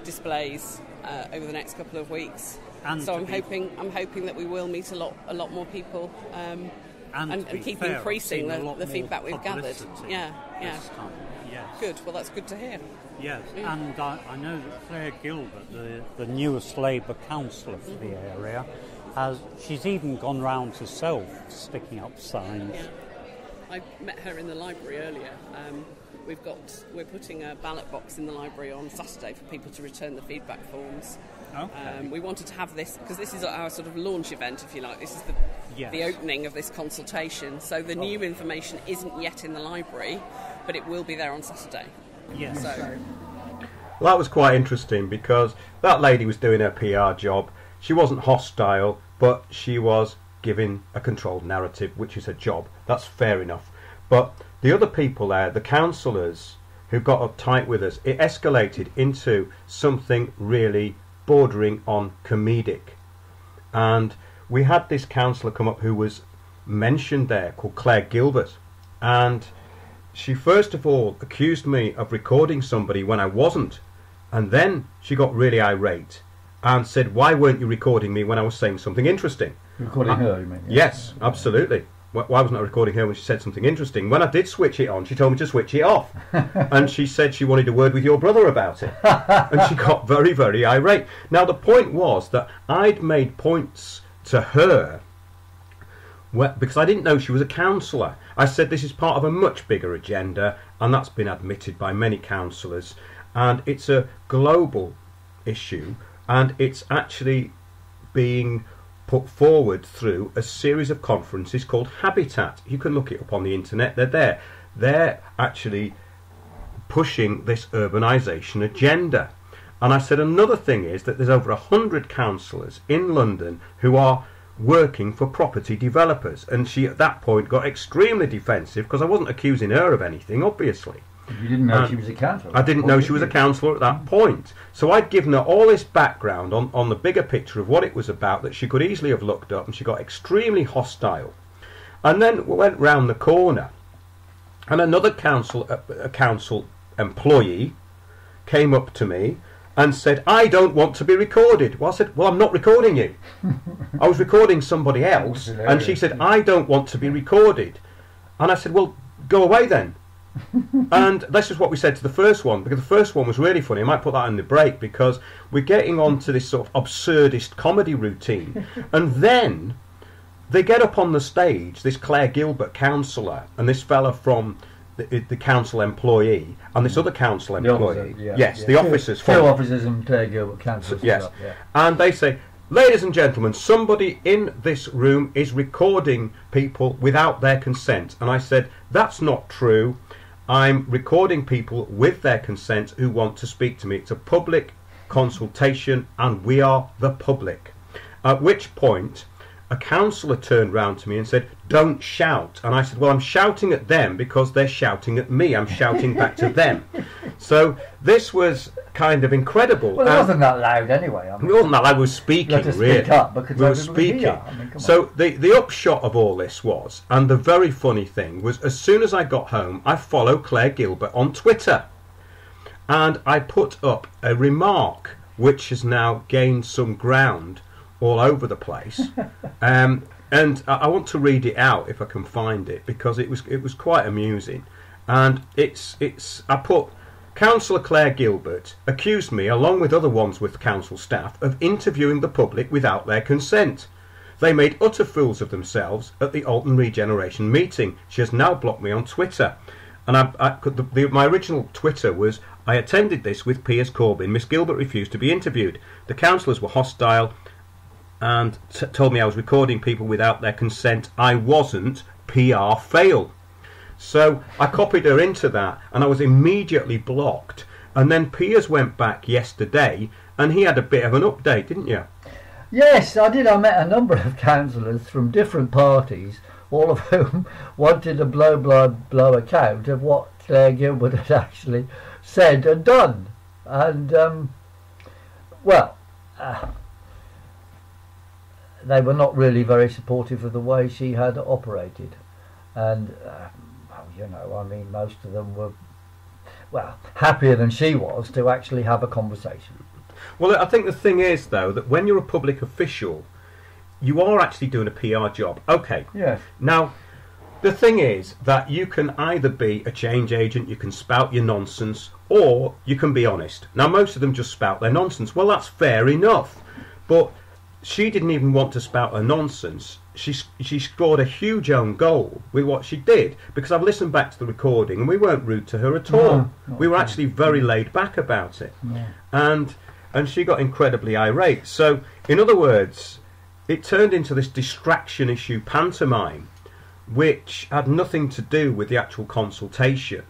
displays over the next couple of weeks. So I'm hoping that we will meet a lot more people and keep increasing the feedback we've gathered. Yeah. Good. Well, that's good to hear. Yes, and I know that Claire Gilbert, the newest Labour councillor for the area, she's even gone round herself sticking up signs. Yeah. I met her in the library earlier. We're putting a ballot box in the library on Saturday for people to return the feedback forms. Okay. We wanted to have this because this is our sort of launch event, if you like. This is the opening of this consultation. So the new information isn't yet in the library, but it will be there on Saturday. Yes. So. Well, that was quite interesting, because that lady was doing her PR job. She wasn't hostile, but she was giving a controlled narrative, which is her job. That's fair enough. But the other people there, the councillors who got uptight with us, it escalated into something really bordering on comedic. And we had this councillor come up who was mentioned there, called Claire Gilbert, and she first of all accused me of recording somebody when I wasn't, and then she got really irate and said, why weren't you recording me when I was saying something interesting? Recording her, you mean? Yes, absolutely. Why wasn't I recording her when she said something interesting? When I did switch it on, she told me to switch it off. And she said she wanted a word with your brother about it. And she got very, very irate. Now, the point was that I'd made points to her because I didn't know she was a councillor. I said this is part of a much bigger agenda, and that's been admitted by many councillors. And it's a global issue, and it's actually being put forward through a series of conferences called Habitat. You can look it up on the internet. They're there. They're actually pushing this urbanisation agenda. And I said another thing is that there's over 100 councillors in London who are working for property developers, and she at that point got extremely defensive because I wasn't accusing her of anything, obviously. You didn't know she was a councillor? I didn't know she was a councillor at that point. So I'd given her all this background on the bigger picture of what it was about that she could easily have looked up, and she got extremely hostile. And then we went round the corner, and another council employee came up to me and said, I don't want to be recorded. Well, I said, well, I'm not recording you. I was recording somebody else, and she said, I don't want to be recorded. And I said, well, go away then. And this is what we said to the first one, because the first one was really funny. I might put that in the break, because we're getting on to this sort of absurdist comedy routine. And then they get up on the stage, this Claire Gilbert councillor and this fella from the council employee and this other council employee. The officers. Two officers and Claire Gilbert councillors. Yes. And they say, ladies and gentlemen, somebody in this room is recording people without their consent. And I said, that's not true. I'm recording people with their consent who want to speak to me. It's a public consultation and we are the public. At which point a councillor turned round to me and said, "Don't shout." And I said, "Well, I'm shouting at them because they're shouting at me. I'm shouting back to them." So this was kind of incredible. Well, it wasn't that loud anyway. I mean, it wasn't that loud. We were speaking, you had to really. speak up because we were everybody speaking. here. I mean, come So the upshot of all this was, and the very funny thing was, as soon as I got home, I followed Claire Gilbert on Twitter. And I put up a remark which has now gained some ground all over the place. And I want to read it out if I can find it, because it was quite amusing. And I put, "Councillor Claire Gilbert accused me, along with other Wandsworth Council staff, of interviewing the public without their consent. They made utter fools of themselves at the Alton Regeneration meeting. She has now blocked me on Twitter." And my original Twitter was, "I attended this with Piers Corbyn. Miss Gilbert refused to be interviewed. The councillors were hostile and told me I was recording people without their consent. I wasn't. PR fail." So I copied her into that, and I was immediately blocked. And then Piers went back yesterday, and he had a bit of an update, didn't you? Yes, I did. I met a number of councillors from different parties, all of whom wanted a blow account of what Claire Gilbert had actually said and done. And, they were not really very supportive of the way she had operated. And, most of them were, happier than she was to actually have a conversation. Well, I think the thing is, though, that when you're a public official, you are actually doing a PR job. Okay. Yes. Now, the thing is that you can either be a change agent, you can spout your nonsense, or you can be honest. Now, most of them just spout their nonsense. Well, that's fair enough. But she didn't even want to spout her nonsense. She scored a huge own goal with what she did, because I've listened back to the recording and we weren't rude to her at all. We were actually very laid back about it. No. And she got incredibly irate. So, in other words, it turned into this distraction issue pantomime, which had nothing to do with the actual consultation.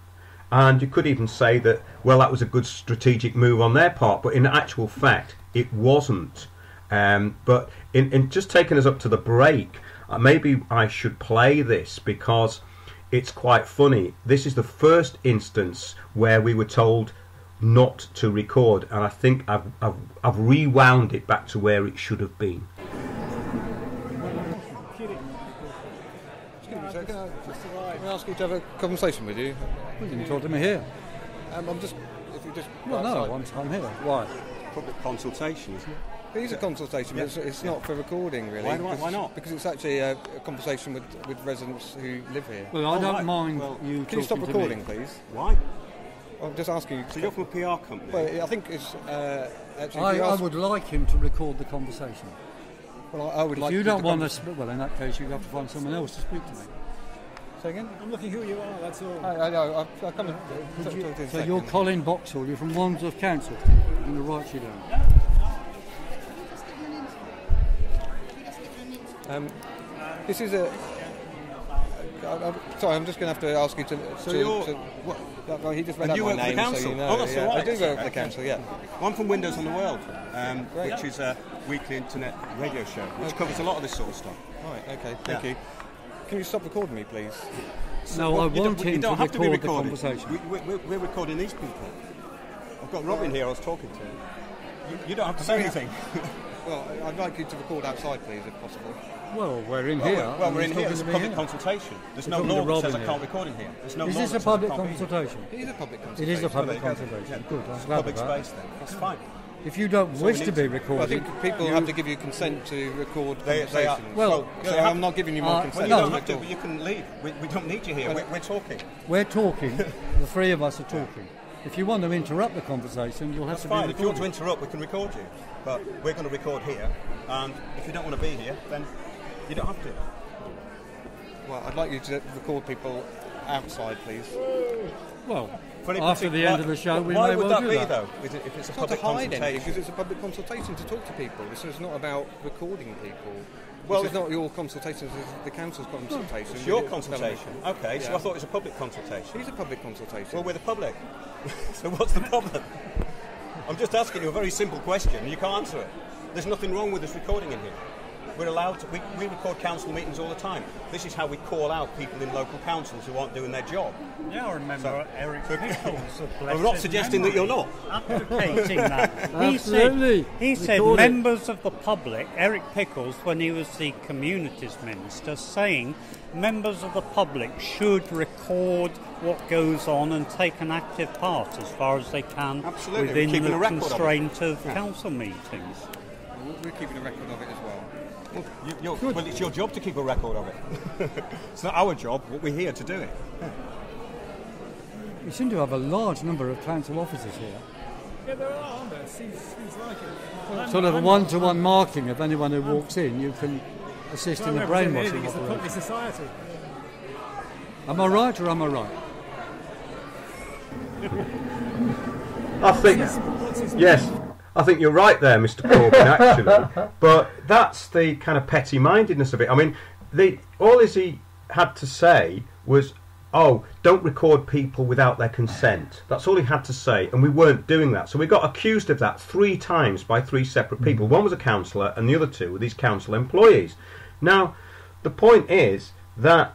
And you could even say that, well, that was a good strategic move on their part, but in actual fact, it wasn't. But in just taking us up to the break, maybe I should play this because it's quite funny. This is the first instance where we were told not to record, and I think I've rewound it back to where it should have been. Can I ask you to have a conversation with you? You can talk to me here. I'm just, if you just... Well, no, I'm here. Why? Public consultation, isn't it? It is a consultation, but it's not for recording, really. Why not? Because it's actually a conversation with residents who live here. Well, I don't mind you. Can you stop recording, please? Why? I'm just asking you. So you're from a PR company? Well, I think it's actually. I would like him to record the conversation. Well, I would if like. You don't want to. Well, in that case, you have to find someone else to speak to me. Say again? I'm looking who you are. That's all. I know. I'll come and talk to you. So you're Colin Boxall. You're from Wandsworth Council. I'm going to write you down. This is a. Sorry, I'm just going to have to ask you to. Well, he just read out my name, so you know. Oh, that's all right. I do work for the council, yeah. Well, I'm from Windows on the World, which is a weekly internet radio show, which covers a lot of this sort of stuff. Right, okay, thank you. Can you stop recording me, please? No, I want him to record the conversation. We're recording these people. I've got Robin here I was talking to. You don't have to say anything. Well, I'd like you to record outside, please, if possible. Well, we're in here. Well, we're in here. It's a public consultation. There's no law that says I can't record in here. There's no Is law this that a says I public can't be here. consultation? It is a public consultation. It is a public consultation. Yeah. Good. I'm It's glad public of that. space then. That's fine. If you don't wish to be Well, I recorded, think people have to give you consent to record They are. conversations. Well, so I'm not giving you more Well, consent. you don't have to, but you can leave. We don't need you here. We're talking. we're talking. The three of us are talking. If you want to interrupt the conversation, you'll have That's to fine. be If you want recorded. to interrupt, we can record you. But we're going to record here. And if you don't want to be here, then you don't have to. Well, I'd like you to record people outside, please. Well, after the end of the show, we may well do that. Why would that be, though? If it's a public consultation? Because it's a public consultation to talk to people. This is not about recording people. Well, it's not your consultation, it's the council's consultation. It's your consultation. Okay, so I thought it was a public consultation. It is a public consultation. Well, we're the public. So what's the problem? I'm just asking you a very simple question, and you can't answer it. There's nothing wrong with us recording in here. We're allowed to. We record council meetings all the time. This is how we call out people in local councils who aren't doing their job. Yeah, I remember Eric Pickles. I'm not suggesting that you're not. Advocating that. Absolutely. He said members of the public, Eric Pickles, when he was the Communities Minister, saying members of the public should record what goes on and take an active part as far as they can within the constraint of council meetings. We're keeping a record of it as well. Well, it's your job to keep a record of it. It's not our job, but we're here to do it. We seem to have a large number of council officers here. Yeah, there are, aren't there? Seems like it. Sort of a one-to-one marking of anyone who walks in. You can assist in the brainwashing It's a public society. Am I right or am I right? I think, yes, I think you're right there, Mr. Corbyn, actually. But that's the kind of petty-mindedness of it. I mean, all he had to say was, oh, don't record people without their consent. That's all he had to say, and we weren't doing that. So we got accused of that 3 times by 3 separate people. One was a councillor, and the other 2 were these council employees. Now, the point is that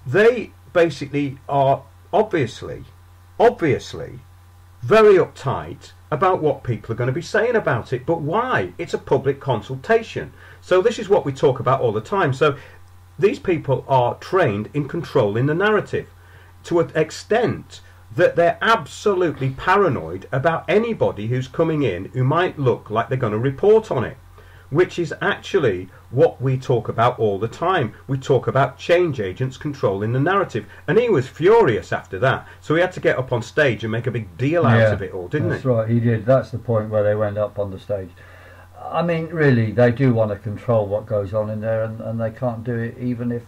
they basically are obviously very uptight about what people are going to be saying about it. But why? It's a public consultation. So this is what we talk about all the time. So these people are trained in controlling the narrative to an extent that they're absolutely paranoid about anybody who's coming in who might look like they're going to report on it, which is actually what we talk about all the time. We talk about change agents controlling the narrative. And he was furious after that. So he had to get up on stage and make a big deal out of it all, didn't he? That's right, he did. That's the point where they went up on the stage. I mean, really, they do want to control what goes on in there, and they can't do it even if,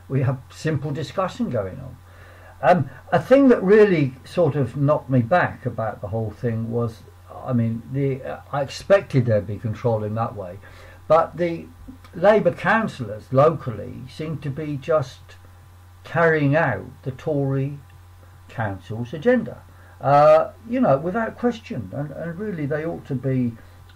we have simple discussion going on. A thing that really sort of knocked me back about the whole thing was, I mean, I expected there'd be control in that way, but the Labour councillors locally seem to be just carrying out the Tory council's agenda, without question, and really they ought to be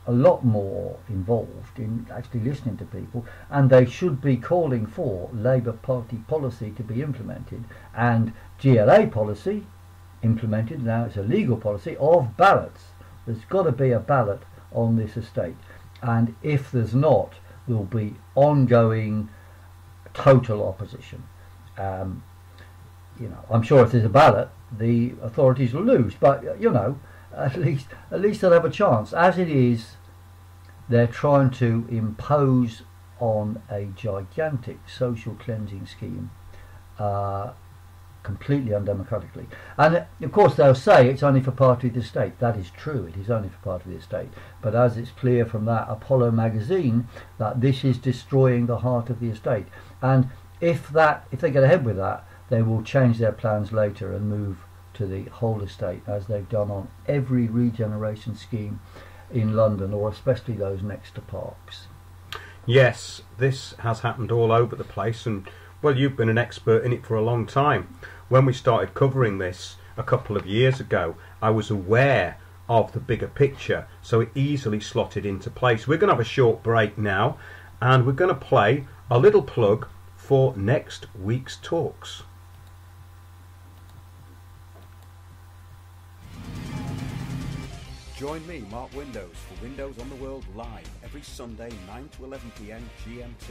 a lot more involved in actually listening to people, and they should be calling for Labour Party policy to be implemented and GLA policy implemented. Now it's a legal policy of ballots. There's got to be a ballot on this estate, and if there's not, there'll be ongoing total opposition. I'm sure if there's a ballot, the authorities will lose, but at least they'll have a chance. As it is, they're trying to impose on a gigantic social cleansing scheme, completely undemocratically. And of course they'll say it's only for party of the state. That is true, it is only for party of the state. But as it's clear from that Apollo magazine, that this is destroying the heart of the estate. And if they get ahead with that, they will change their plans later and move to the whole estate, as they've done on every regeneration scheme in London, or especially those next to parks. Yes, this has happened all over the place, and well, you've been an expert in it for a long time. When we started covering this a couple of years ago, I was aware of the bigger picture, so it easily slotted into place. We're going to have a short break now, and we're going to play a little plug for next week's talks. Join me, Mark Windows, for Windows on the World live every Sunday 9 to 11 p.m. GMT.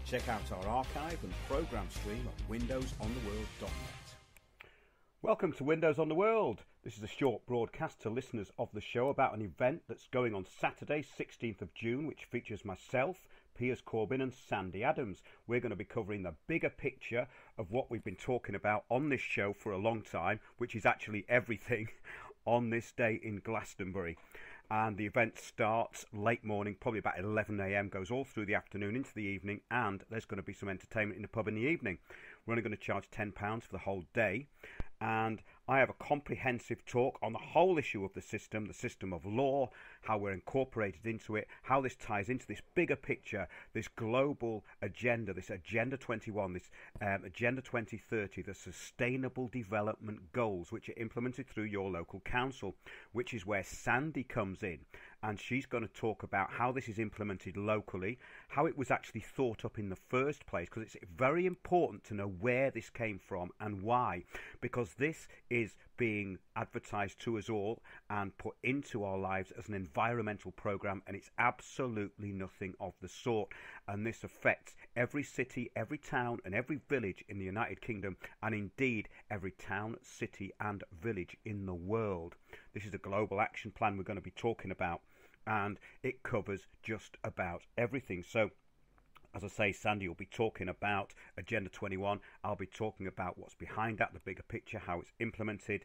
Check out our archive and programme stream at windowsontheworld.net. Welcome to Windows on the World. This is a short broadcast to listeners of the show about an event that's going on Saturday, 16th of June, which features myself, Piers, Corbyn and Sandy Adams. We're going to be covering the bigger picture of what we've been talking about on this show for a long time, which is actually everything on this day in Glastonbury. and the event starts late morning, probably about 11 a.m, goes all through the afternoon into the evening, and there's going to be some entertainment in the pub in the evening. We're only going to charge £10 for the whole day, and I have a comprehensive talk on the whole issue of the system of law, how we're incorporated into it, how this ties into this bigger picture, this global agenda, this Agenda 21, this Agenda 2030, the Sustainable Development Goals, which are implemented through your local council, which is where Sandy comes in. And she's going to talk about how this is implemented locally, how it was actually thought up in the first place, because it's very important to know where this came from and why, because this is being advertised to us all and put into our lives as an environmental programme, and it's absolutely nothing of the sort. And this affects every city, every town and every village in the United Kingdom, and indeed every town, city and village in the world. This is a global action plan we're going to be talking about, and it covers just about everything. So as I say, Sandy will be talking about Agenda 21. I'll be talking about what's behind that, the bigger picture, how it's implemented,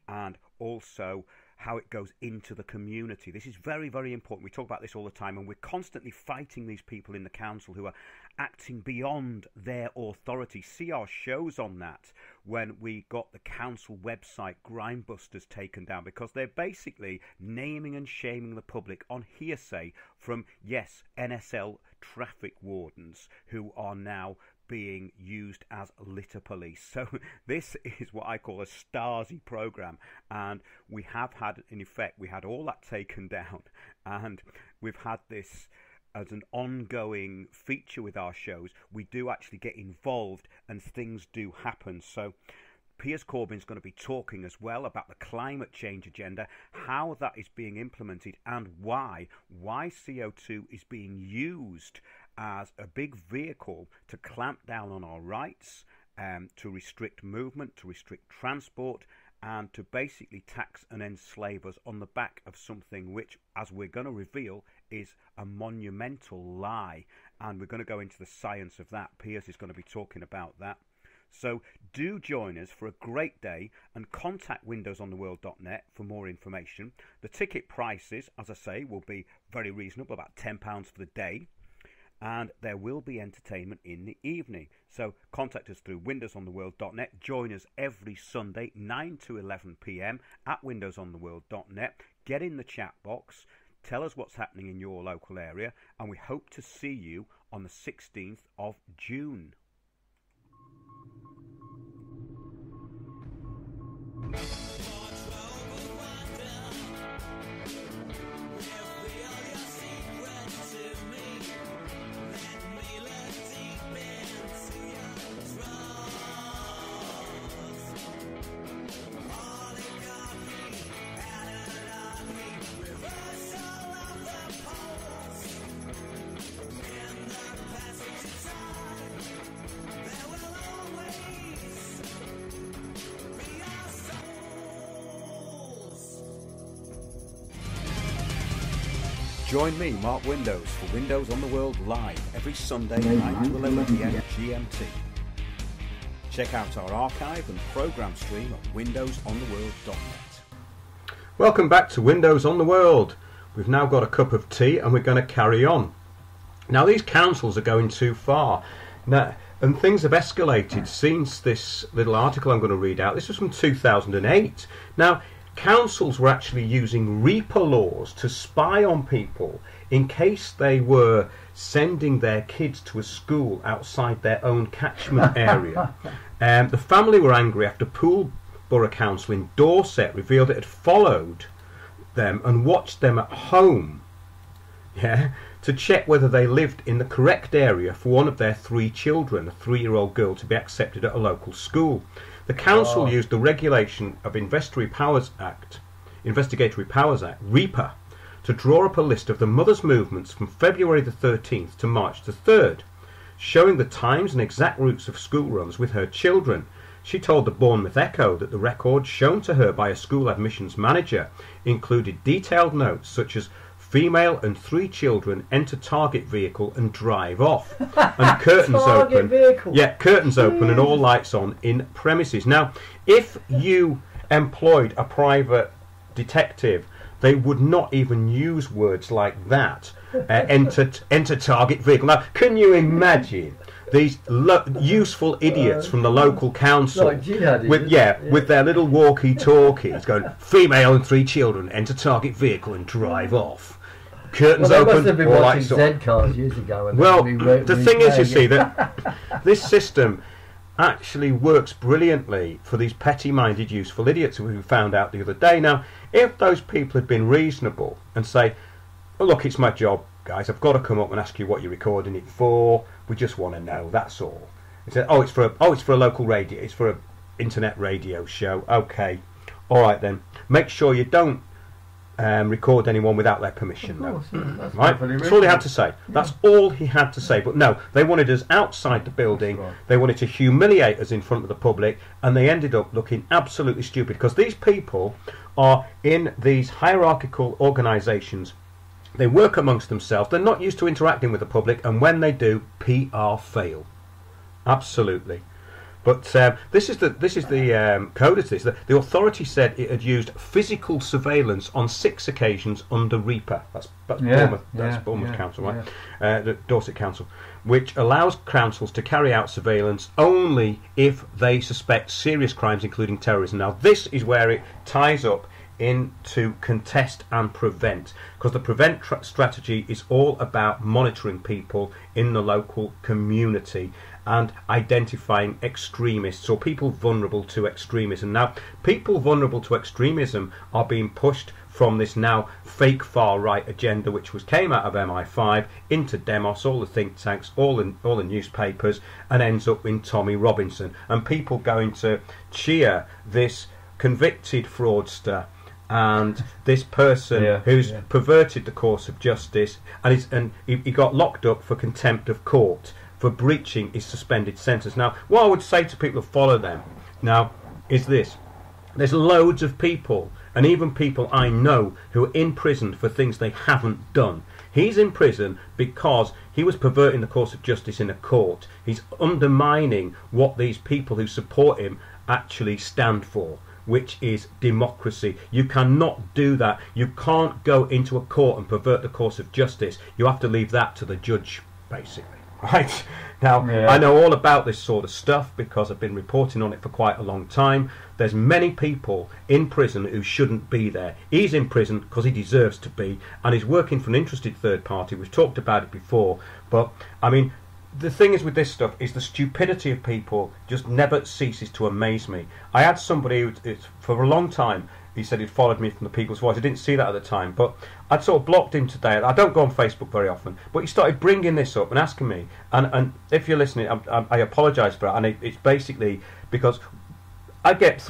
and also how it goes into the community. This is very, very important. We talk about this all the time, and we're constantly fighting these people in the council who are acting beyond their authority. See our shows on that when we got the council website Grindbusters taken down, because they're basically naming and shaming the public on hearsay from, yes, NSL traffic wardens who are now being used as litter police. So this is what I call a Stasi program, and we have had, in effect, we had all that taken down, and we've had this as an ongoing feature with our shows. We do actually get involved and things do happen. So Piers Corbyn's going to be talking as well about the climate change agenda, how that is being implemented, and why CO2 is being used as a big vehicle to clamp down on our rights, to restrict movement, to restrict transport, and to basically tax and enslave us on the back of something which, as we're going to reveal, is a monumental lie. And we're going to go into the science of that. Piers is going to be talking about that. So do join us for a great day, and contact windowsontheworld.net for more information. The ticket prices, as I say, will be very reasonable, about £10 for the day, and there will be entertainment in the evening. So contact us through windowsontheworld.net. Join us every Sunday 9 to 11 p.m. at windowsontheworld.net. Get in the chat box, tell us what's happening in your local area, and we hope to see you on the 16th of June. Join me, Mark Windows, for Windows on the World live every Sunday 9 to 11 p.m. GMT. Check out our archive and programme stream at windowsontheworld.net. Welcome back to Windows on the World. We've now got a cup of tea and we're going to carry on. Now, these councils are going too far. Now, and things have escalated since this little article I'm going to read out. This was from 2008. Now, councils were actually using Reaper laws to spy on people in case they were sending their kids to a school outside their own catchment area. The family were angry after Poole Borough Council in Dorset revealed it had followed them and watched them at home, to check whether they lived in the correct area for one of their 3 children, a 3-year-old girl, to be accepted at a local school. The council used the Regulation of Investigatory Powers Act, REPA, to draw up a list of the mother's movements from February the 13th to March the 3rd, showing the times and exact routes of school runs with her children. She told the Bournemouth Echo that the records shown to her by a school admissions manager included detailed notes such as female and 3 children enter target vehicle and drive off, and curtains open. Curtains open and all lights on in premises. Now, if you employed a private detective they would not even use words like that. Enter target vehicle. Now, can you imagine these useful idiots from the local council with their little walkie-talkies going, female and 3 children, enter target vehicle and drive off. Curtains open. Must have been watching Z-Cars years ago. And well, the thing is, you see, that this system actually works brilliantly for these petty-minded, useful idiots who we found out the other day. Now, if those people had been reasonable and say, oh, look, it's my job, guys, I've got to come up and ask you what you're recording it for. We just want to know, that's all. He said, it's for a local radio, it's for an internet radio show. Okay, all right then. Make sure you don't record anyone without their permission, though. That's right? That's all he had to say. That's all he had to say. But no, they wanted us outside the building. Right. They wanted to humiliate us in front of the public, and they ended up looking absolutely stupid because these people are in these hierarchical organisations. They work amongst themselves. They're not used to interacting with the public, and when they do, PR fail. Absolutely. But this is the code of this. The authority said it had used physical surveillance on 6 occasions under REPA. That's Bournemouth. That's Bournemouth Council, right? The Dorset Council, which allows councils to carry out surveillance only if they suspect serious crimes, including terrorism. Now, this is where it ties up into contest and prevent, because the prevent strategy is all about monitoring people in the local community and identifying extremists or people vulnerable to extremism. Now, people vulnerable to extremism are being pushed from this now fake far-right agenda, which came out of MI5 into Demos, all the think tanks, all the newspapers, and ends up in Tommy Robinson, and people going to cheer this convicted fraudster and this person who's perverted the course of justice, and he got locked up for contempt of court for breaching his suspended sentence. Now, what I would say to people who follow them now is this: there's loads of people, and even people I know, who are in prison for things they haven't done. He's in prison because he was perverting the course of justice in a court. He's undermining what these people who support him actually stand for, which is democracy. You cannot do that. You can't go into a court and pervert the course of justice. You have to leave that to the judge, basically. Right? Now, I know all about this sort of stuff because I've been reporting on it for quite a long time. There's many people in prison who shouldn't be there. He's in prison because he deserves to be, and he's working for an interested third party. We've talked about it before, but, I mean, the thing is with this stuff is the stupidity of people just never ceases to amaze me. I had somebody who, for a long time, he said he'd followed me from the People's Voice. I didn't see that at the time, but I'd sort of blocked him today. I don't go on Facebook very often, but he started bringing this up and asking me, and if you're listening, I apologise for that, and it's basically because I get,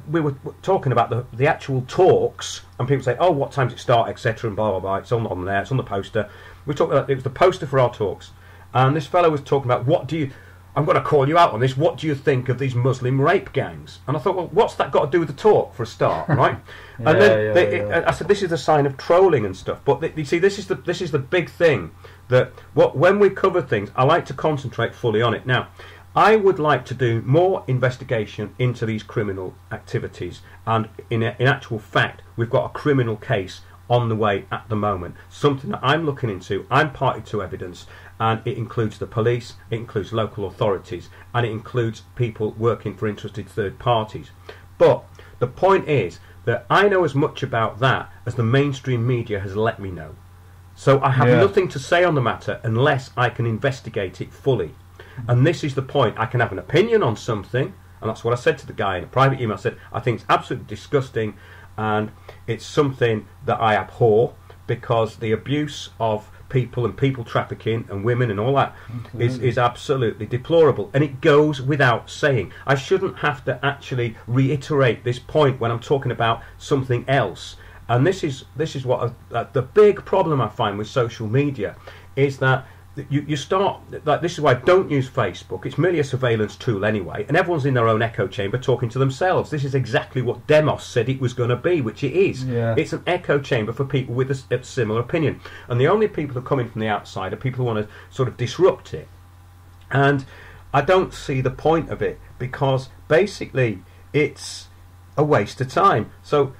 we were talking about the actual talks, and people say, oh, what time does it start, etc., and blah, blah, blah. It's on there, it's on the poster. We talked about, it was the poster for our talks, and this fellow was talking about, I'm going to call you out on this, what do you think of these Muslim rape gangs? And I thought, well, what's that got to do with the talk, for a start, right? And then I said, this is a sign of trolling and stuff. But you see, this is the big thing, that when we cover things, I like to concentrate fully on it. Now, I would like to do more investigation into these criminal activities, and in actual fact, we've got a criminal case on the way at the moment, something that I'm looking into. I'm party to evidence, and it includes the police, it includes local authorities, and it includes people working for interested third parties. But the point is that I know as much about that as the mainstream media has let me know. So I have nothing to say on the matter unless I can investigate it fully. And this is the point. I can have an opinion on something, and that's what I said to the guy in a private email. I said, I think it's absolutely disgusting, and it's something that I abhor, because the abuse of people and people trafficking and women and all that is absolutely deplorable, and it goes without saying. I shouldn't have to actually reiterate this point when I'm talking about something else. And this is what the big problem I find with social media is that you start, like, this is why I don't use Facebook. It's merely a surveillance tool anyway, and everyone's in their own echo chamber talking to themselves. This is exactly what Demos said it was going to be, which it is. It's an echo chamber for people with a similar opinion, and the only people who come in from the outside are people who want to sort of disrupt it. And I don't see the point of it, because basically it's a waste of time. So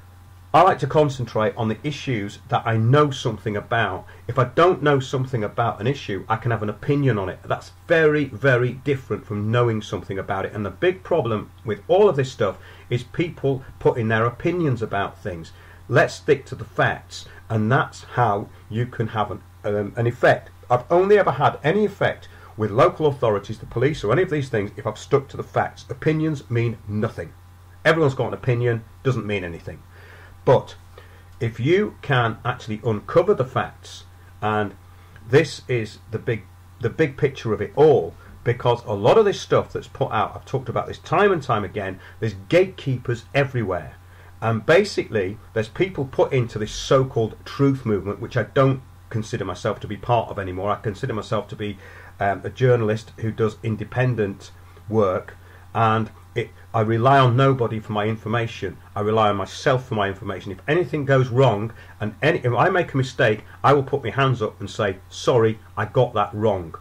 I like to concentrate on the issues that I know something about. If I don't know something about an issue, I can have an opinion on it. That's very, very different from knowing something about it. And the big problem with all of this stuff is people putting their opinions about things. Let's stick to the facts, and that's how you can have an effect. I've only ever had any effect with local authorities, the police, or any of these things if I've stuck to the facts. Opinions mean nothing. Everyone's got an opinion, doesn't mean anything. But if you can actually uncover the facts, and this is the big picture of it all, because a lot of this stuff that's put out, I've talked about this time and time again, there's gatekeepers everywhere. And basically, there's people put into this so-called truth movement, which I don't consider myself to be part of anymore. I consider myself to be a journalist who does independent work, and I rely on nobody for my information. I rely on myself for my information. If anything goes wrong, and if I make a mistake, I will put my hands up and say, sorry, I got that wrong.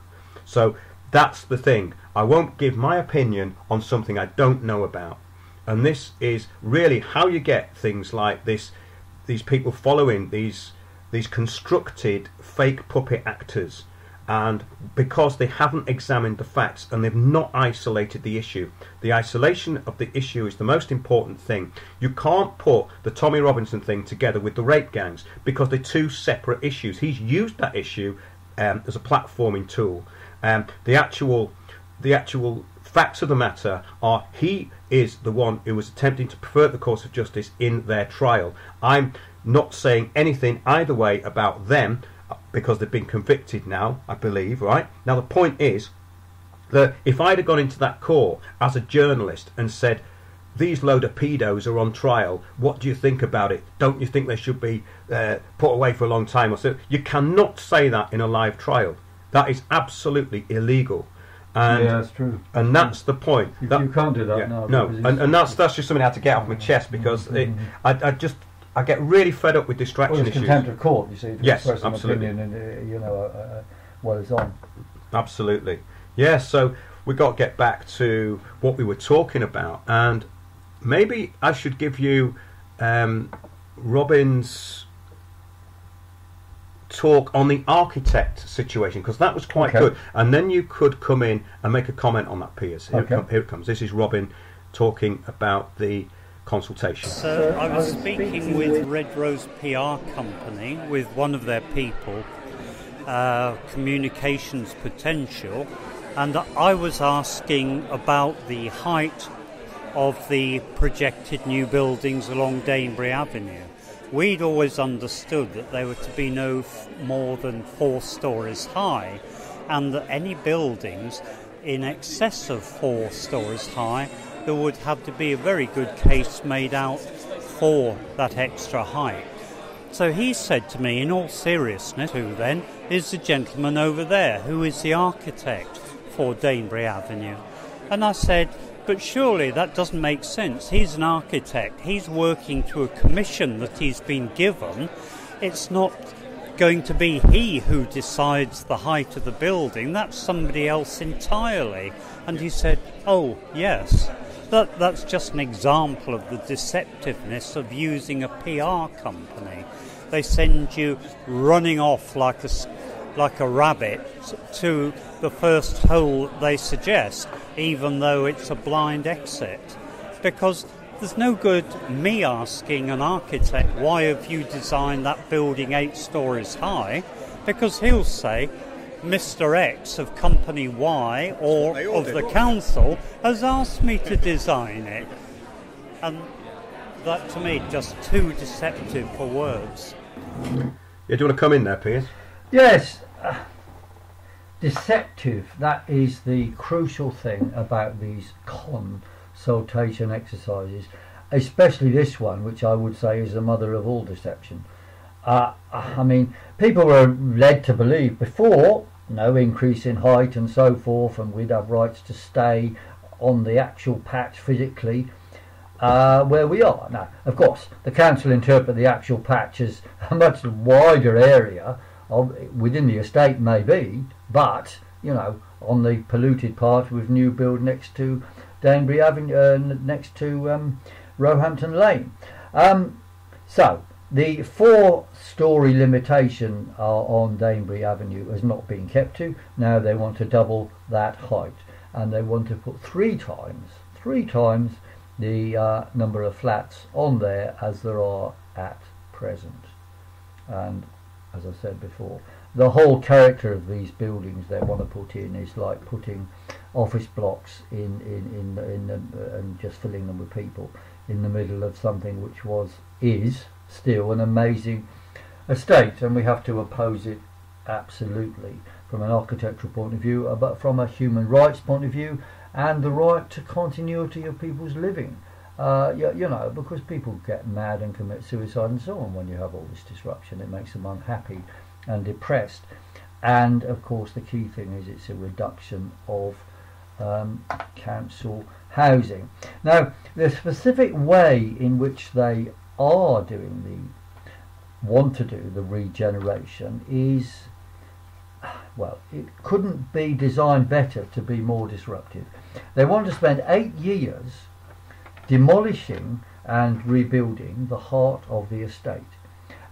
So that's the thing. I won't give my opinion on something I don't know about. And this is really how you get things like this, these people following these constructed fake puppet actors, and because they haven't examined the facts and they've not isolated the issue. The isolation of the issue is the most important thing. You can't put the Tommy Robinson thing together with the rape gangs because they're two separate issues. He's used that issue as a platforming tool. The actual facts of the matter are he is the one who was attempting to pervert the course of justice in their trial. I'm not saying anything either way about them, because they've been convicted now, I believe, right? Now the point is that if I'd have gone into that court as a journalist and said, these load of pedos are on trial, what do you think about it? Don't you think they should be put away for a long time? Or so? You cannot say that in a live trial. That is absolutely illegal. And, yeah, that's true. And that's the point. You can't do that, yeah, no. And that's just something I had to get off my chest, because I get really fed up with distraction issues. Contempt of court, you see, to yes, express an absolutely. opinion and what is on. Absolutely. Yeah, so we've got to get back to what we were talking about, and maybe I should give you Robin's talk on the architect situation, because that was quite good, and then you could come in and make a comment on that, Piers. Here it comes. This is Robin talking about the consultation. So I was speaking with Red Rose PR company, with one of their people, communications potential, and I was asking about the height of the projected new buildings along Danebury Avenue. We'd always understood that they were to be no more than 4 stories high, and that any buildings in excess of 4 stories high, there would have to be a very good case made out for that extra height. So he said to me, in all seriousness, who then is the gentleman over there, who is the architect for Danebury Avenue? And I said, but surely that doesn't make sense. He's an architect. He's working to a commission that he's been given. It's not going to be he who decides the height of the building. That's somebody else entirely. And he said, oh, yes. That's just an example of the deceptiveness of using a PR company. They send you running off like a rabbit to the first hole they suggest, even though it's a blind exit. Because there's no good me asking an architect, why have you designed that building 8 stories high? Because he'll say, Mr. X of Company Y or of the council has asked me to design it. And that, to me, just too deceptive for words. Yeah, do you want to come in there, Piers? Yes. Deceptive, that is the crucial thing about these consultation exercises, especially this one, which I would say is the mother of all deception. I mean, people were led to believe before, no increase in height and so forth, and we'd have rights to stay on the actual patch physically where we are. Now, of course, the council interpret the actual patch as a much wider area within the estate, maybe, but, you know, on the polluted part with new build next to Danebury Avenue, next to Roehampton Lane. So the 4-storey limitation on Danebury Avenue has not been kept to. Now they want to double that height, and they want to put three times the number of flats on there as there are at present. And as I said before, the whole character of these buildings they want to put in is like putting office blocks in and just filling them with people in the middle of something which is still an amazing estate, and we have to oppose it absolutely from an architectural point of view, but from a human rights point of view and the right to continuity of people's living. You know, because people get mad and commit suicide and so on when you have all this disruption. It makes them unhappy and depressed. And of course the key thing is it's a reduction of council housing. Now the specific way in which they want to do the regeneration is, well, it couldn't be designed better to be more disruptive. They want to spend 8 years demolishing and rebuilding the heart of the estate.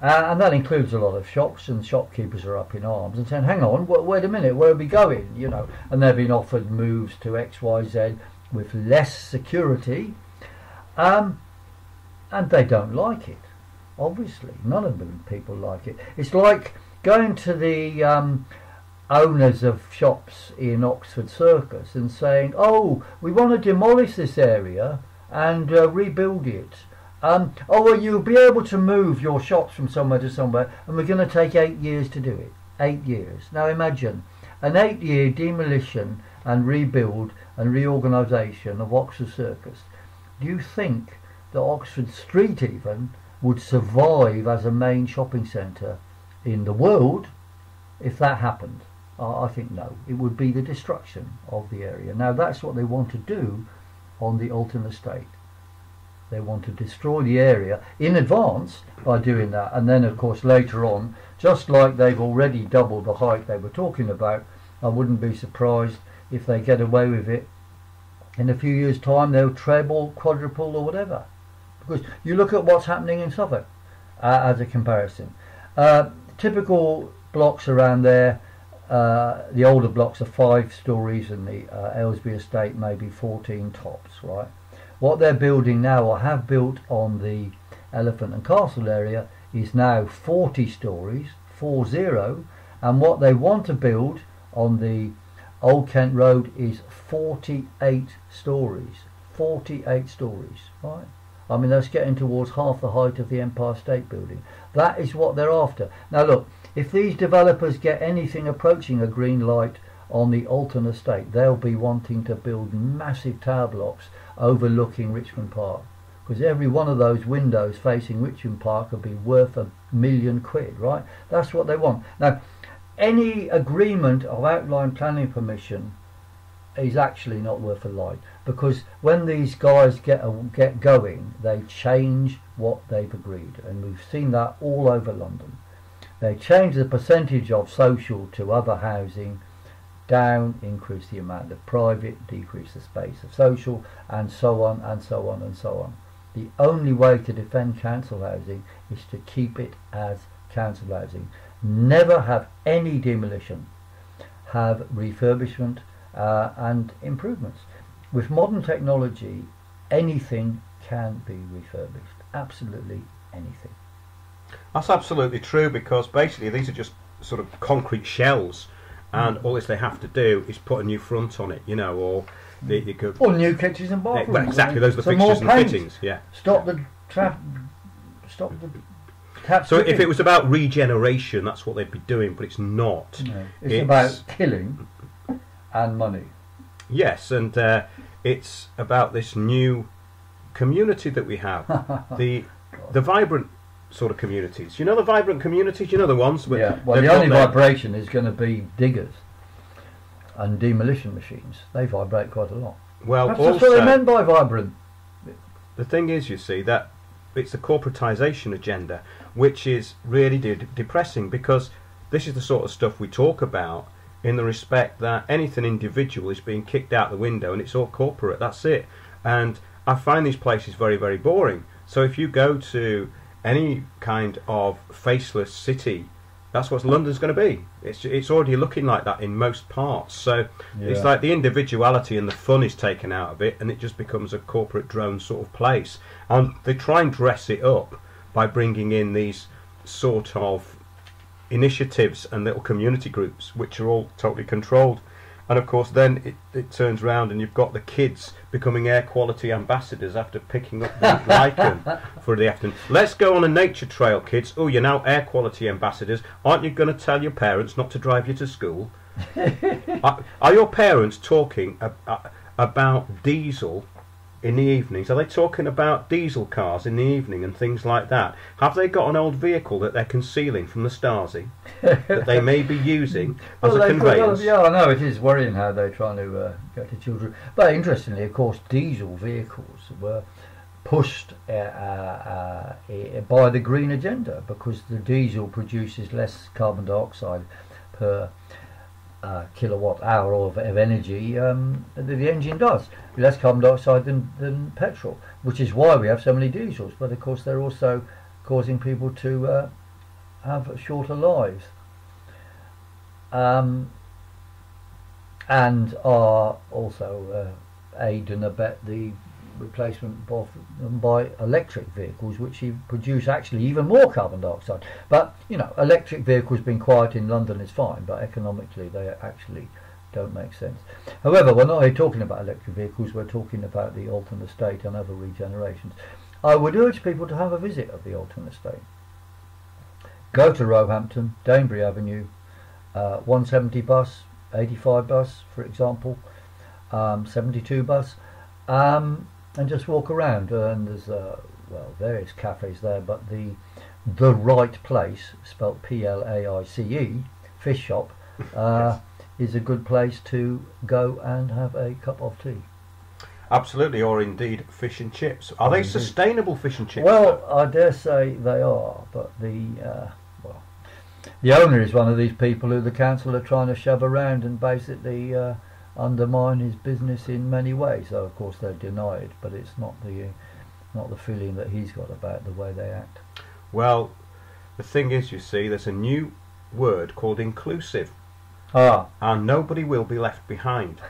And that includes a lot of shops, and shopkeepers are up in arms and saying, hang on, wait a minute, where are we going? You know, and they've been offered moves to XYZ with less security, and they don't like it. Obviously, none of the people like it. It's like going to the owners of shops in Oxford Circus and saying, oh, we want to demolish this area and rebuild it. Oh, well, you'll be able to move your shops from somewhere to somewhere, and we're going to take 8 years to do it. 8 years. Now imagine an 8-year demolition and rebuild and reorganisation of Oxford Circus. Do you think that Oxford Street even would survive as a main shopping centre in the world if that happened? I think no. It would be the destruction of the area. Now that's what they want to do on the Alton estate. They want to destroy the area in advance by doing that, and then of course later on, just like they've already doubled the height they were talking about, I wouldn't be surprised if they get away with it. In a few years' time they'll treble, quadruple or whatever. Because you look at what's happening in Suffolk as a comparison. Typical blocks around there, the older blocks are 5 stories, and the Aylesbury estate maybe 14 tops, right? What they're building now, or have built on the Elephant and Castle area, is now 40 stories, 40, and what they want to build on the Old Kent Road is 48 stories. 48 stories, right? I mean, that's getting towards half the height of the Empire State Building. That is what they're after. Now look, if these developers get anything approaching a green light on the Alton estate, they'll be wanting to build massive tower blocks overlooking Richmond Park, because every one of those windows facing Richmond Park will be worth £1 million, right? That's what they want. Now, any agreement of outline planning permission is actually not worth a light, because when these guys get going, they change what they've agreed, and we've seen that all over London. They change the percentage of social to other housing down, increase the amount of private, decrease the space of social, and so on and so on and so on. The only way to defend council housing is to keep it as council housing. Never have any demolition, have refurbishment and improvements. With modern technology, anything can be refurbished. Absolutely anything. That's absolutely true, because basically these are just sort of concrete shells, and all they have to do is put a new front on it, you know, or you could, or new kitchens and bathrooms. Well, exactly, those are the fixtures and fittings. Yeah. Stop the taps. So if it was about regeneration, that's what they'd be doing, but it's not. No, it's about killing and money. Yes, and it's about this new community that we have, the vibrant sort of communities. You know the vibrant communities? You know the ones where... Yeah, well, the only vibration is going to be diggers and demolition machines. They vibrate quite a lot. Well, that's what they meant by vibrant. The thing is, you see, that it's the corporatisation agenda, which is really depressing, because this is the sort of stuff we talk about in the respect that anything individual is being kicked out the window and it's all corporate. That's it. And I find these places very, very boring. So if you go to any kind of faceless city. That's what London's going to be. It's already looking like that in most parts. So it's like the individuality and the fun is taken out of it, and it just becomes a corporate drone sort of place. And they try and dress it up by bringing in these sort of initiatives and little community groups, which are all totally controlled. And of course then it turns around and you've got the kids becoming air quality ambassadors after picking up the lichen for the afternoon. Let's go on a nature trail, kids. Oh, you're now air quality ambassadors. Aren't you going to tell your parents not to drive you to school? Are your parents talking about diesel in the evenings? Are they talking about diesel cars in the evening and things like that? Have they got an old vehicle that they're concealing from the Stasi that they may be using as a conveyance? Yeah, I know, it is worrying how they're trying to get to children. But interestingly, of course, diesel vehicles were pushed by the green agenda, because the diesel produces less carbon dioxide per kilowatt hour of energy the engine does, less carbon dioxide than petrol, which is why we have so many diesels. But of course they're also causing people to have shorter lives, and are also aid and abet the replacement by electric vehicles, which produce actually even more carbon dioxide. But you know, electric vehicles being quiet in London is fine, but economically they actually don't make sense. However, we're not here talking about electric vehicles, we're talking about the Alton Estate and other regenerations. I would urge people to have a visit of the Alton Estate. Go to Roehampton, Danebury Avenue, 170 bus, 85 bus for example, 72 bus, and just walk around, and there's various cafes there, but the Right Place, spelt Plaice, fish shop, is a good place to go and have a cup of tea. Absolutely, or indeed fish and chips. Are they sustainable fish and chips? Well, I dare say they are, but the owner is one of these people who the council are trying to shove around and basically undermine his business in many ways. So of course they're denied, but it's not the feeling that he's got about the way they act. Well, the thing is, you see, there's a new word called inclusive, and nobody will be left behind.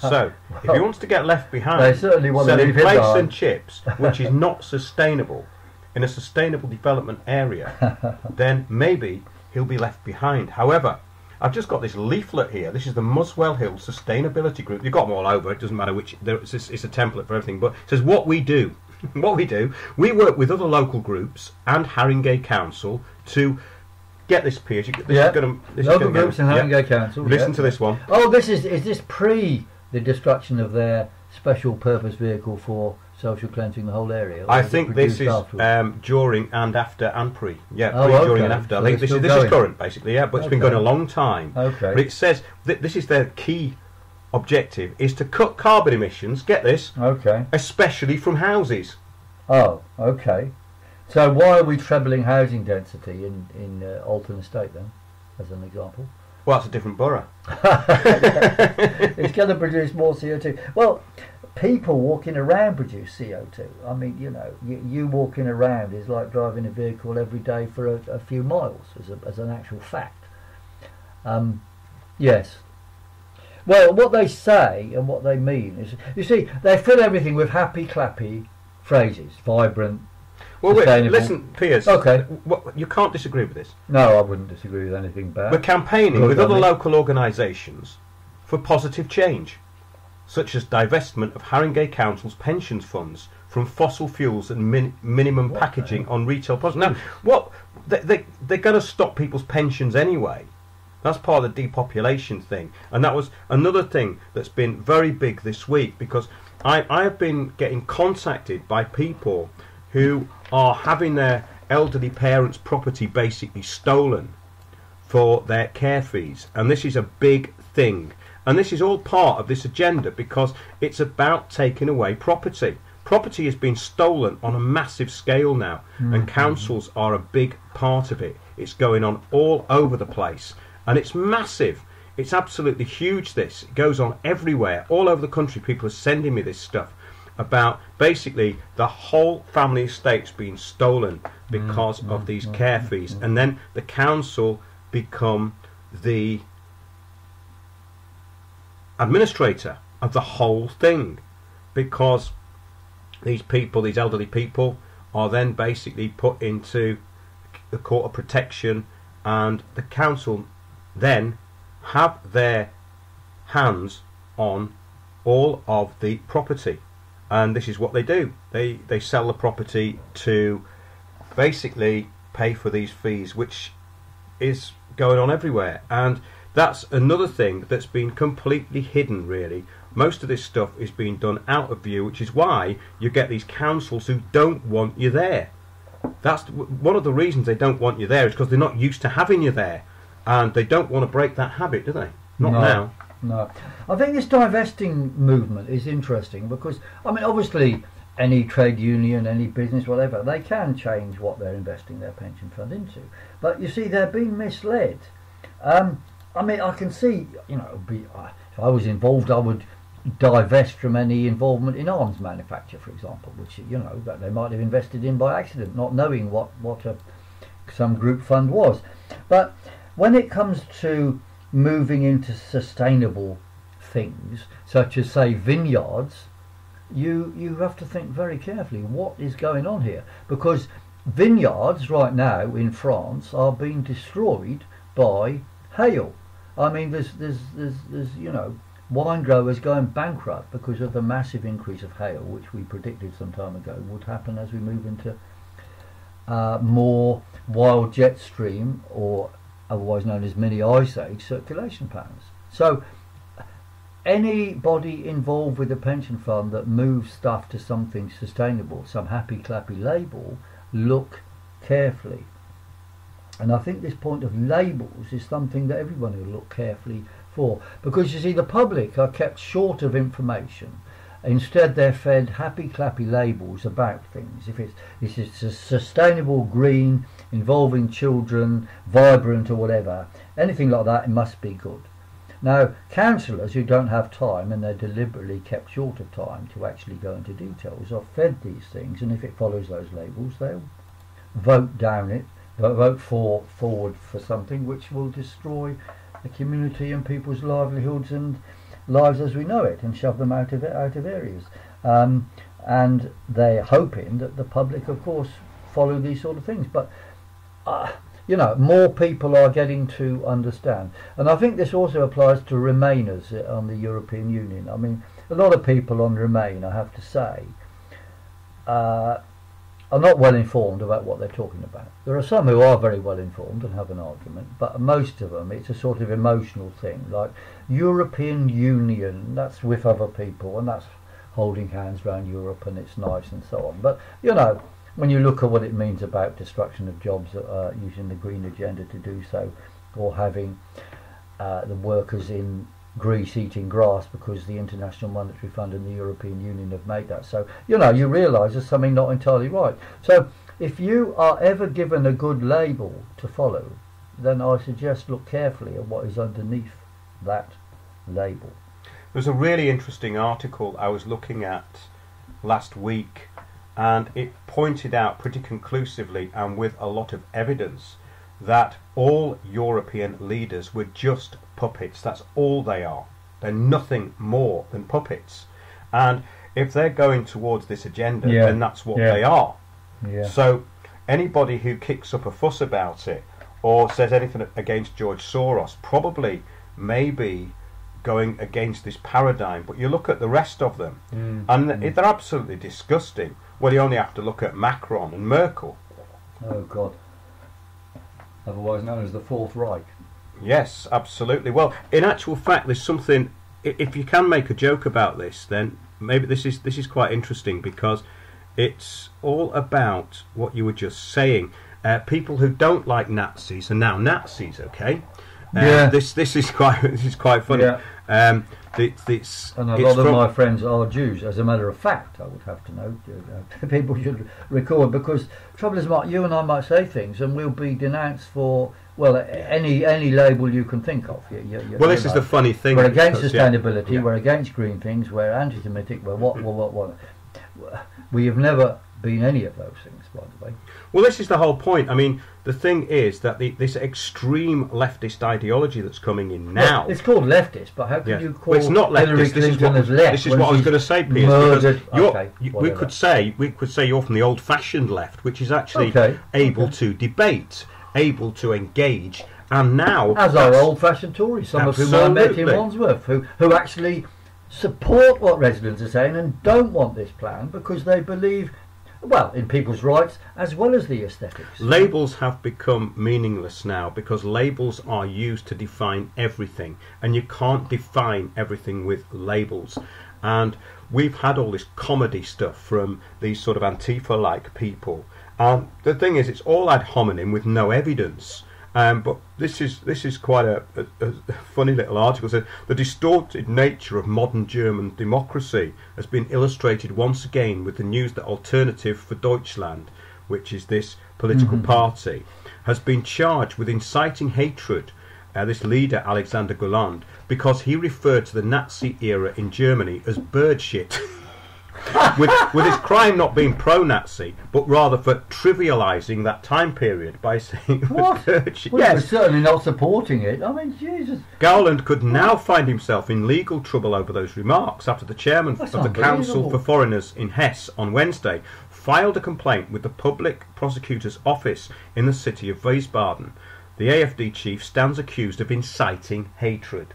So if he wants to get left behind, they certainly want to selling leave plates him and chips, which is not sustainable in a sustainable development area, then maybe he'll be left behind. However, I've just got this leaflet here. This is the Muswell Hill Sustainability Group. You've got them all over. It doesn't matter which. It's a template for everything. But it says what we do. What we do. We work with other local groups and Haringey Council to get this, Piers. Local groups and Haringey Council. Listen to this one. Oh, is this pre the destruction of their special purpose vehicle for social cleansing the whole area? I think this is during and after and pre. Yeah, during and after. So I think this is current, basically. Yeah, but it's been going a long time. Okay. But it says that this is their key objective, is to cut carbon emissions. Get this. Okay. Especially from houses. Oh, okay. So why are we trebling housing density in Alton Estate then, as an example? Well, that's a different borough. It's going to produce more CO2. Well, people walking around produce CO2. I mean, you know, you walking around is like driving a vehicle every day for a few miles, as an actual fact. Yes. Well, what they say and what they mean is, you see, they fill everything with happy, clappy phrases, vibrant, sustainable. Listen, Piers. Okay. You can't disagree with this. No, I wouldn't disagree with anything bad. We're campaigning with other local organisations for positive change, such as divestment of Haringey Council's pensions funds from fossil fuels and minimum packaging on retail products. Now, they're going to stop people's pensions anyway. That's part of the depopulation thing. And that was another thing that's been very big this week, because I have been getting contacted by people who are having their elderly parents' property basically stolen for their care fees. And this is a big thing. And this is all part of this agenda, because it's about taking away property. Property has been stolen on a massive scale now, and councils are a big part of it. It's going on all over the place, and it's massive. It's absolutely huge, this. It goes on everywhere. All over the country, people are sending me this stuff. about basically the whole family estate's being stolen because of these care fees, and then the council become the administrator of the whole thing, because these people, these elderly people, are then basically put into the court of protection, and the council then have their hands on all of the property. And this is what they do. They sell the property to basically pay for these fees, which is going on everywhere. And that's another thing that's been completely hidden, really. Most of this stuff is being done out of view, which is why you get these councils who don't want you there. That's one of the reasons they don't want you there, is because they're not used to having you there, and they don't want to break that habit, do they? Not now. No. I think this divesting movement is interesting because, I mean, obviously any trade union, any business, whatever, they can change what they're investing their pension fund into. But you see, they're being misled. I mean, I can see, you know, if I was involved, I would divest from any involvement in arms manufacture, for example, which, you know, that they might have invested in by accident, not knowing what some group fund was. But when it comes to moving into sustainable things, such as, say, vineyards, you have to think very carefully what is going on here, because vineyards right now in France are being destroyed by hail. I mean, there's you know, wine growers going bankrupt because of the massive increase of hail, which we predicted some time ago would happen as we move into more wild jet stream, or otherwise known as mini ice age, circulation patterns. So anybody involved with a pension fund that moves stuff to something sustainable, some happy clappy label, look carefully. And I think this point of labels is something that everyone will look carefully for, because you see, the public are kept short of information. Instead, they're fed happy clappy labels about things. If it's a sustainable, green, involving children, vibrant, or whatever, anything like that, it must be good. Now, councillors who don't have time, and they're deliberately kept short of time to actually go into details, are fed these things, and if it follows those labels, they'll vote down it, vote forward for something which will destroy the community and people's livelihoods and lives as we know it, and shove them out of areas. And they're hoping that the public, of course, follow these sort of things. But you know, more people are getting to understand, and I think this also applies to Remainers on the European Union. I mean, a lot of people on Remain, I have to say, are not well informed about what they're talking about. There are some who are very well informed and have an argument, but most of them, it's a sort of emotional thing, like European Union, that's with other people, and that's holding hands around Europe, and it's nice and so on. But, you know, when you look at what it means about destruction of jobs, using the green agenda to do so, or having the workers in Greece eating grass because the International Monetary Fund and the European Union have made that. So, you know, you realise there's something not entirely right. So if you are ever given a good label to follow, then I suggest look carefully at what is underneath that label. There's a really interesting article I was looking at last week, and it pointed out pretty conclusively and with a lot of evidence that all European leaders were just puppets. That's all they are. They're nothing more than puppets. And if they're going towards this agenda, then that's what they are. Yeah. So anybody who kicks up a fuss about it or says anything against George Soros probably may be going against this paradigm. But you look at the rest of them, and they're absolutely disgusting. Well, you only have to look at Macron and Merkel. Oh, God. Otherwise known as the Fourth Reich. Yes, absolutely. Well, in actual fact, there's something. If you can make a joke about this, then maybe this is quite interesting, because it's all about what you were just saying. People who don't like Nazis are now Nazis. Okay. This is quite funny. Yeah. And a lot of my friends are Jews. As a matter of fact, I would have to know. People should record, because trouble is, Mark, you and I might say things and we'll be denounced for, well, any label you can think of. Well, this is the funny thing. We're against sustainability. We're against green things. We're anti-Semitic. We're what. We have never been any of those things, by the way. Well, this is the whole point. I mean, the thing is that this extreme leftist ideology that's coming in now... Well, it's called leftist, but how can you call it's not Hillary leftist. Clinton as left? This is what I was going to say, Piers. Murdered, We could say you're from the old-fashioned left, which is actually able to debate, able to engage, and now... As our old-fashioned Tories, some of whom I met in Wandsworth, who actually support what residents are saying and don't want this plan because they believe... well, in people's rights as well as the aesthetics. Labels have become meaningless now because labels are used to define everything, and you can't define everything with labels. And we've had all this comedy stuff from these sort of Antifa-like people. The thing is, it's all ad hominem with no evidence. But this is quite a funny little article. So the distorted nature of modern German democracy has been illustrated once again with the news that Alternative for Deutschland, which is this political party, has been charged with inciting hatred. This leader, Alexander Gulland, because he referred to the Nazi era in Germany as bird shit. with his crime not being pro-Nazi, but rather for trivialising that time period by saying what? Well, yes, certainly not supporting it. I mean, Jesus. Gowland could now find himself in legal trouble over those remarks after the chairman of the Council for Foreigners in Hesse on Wednesday filed a complaint with the Public Prosecutor's Office in the city of Wiesbaden. The AfD chief stands accused of inciting hatred.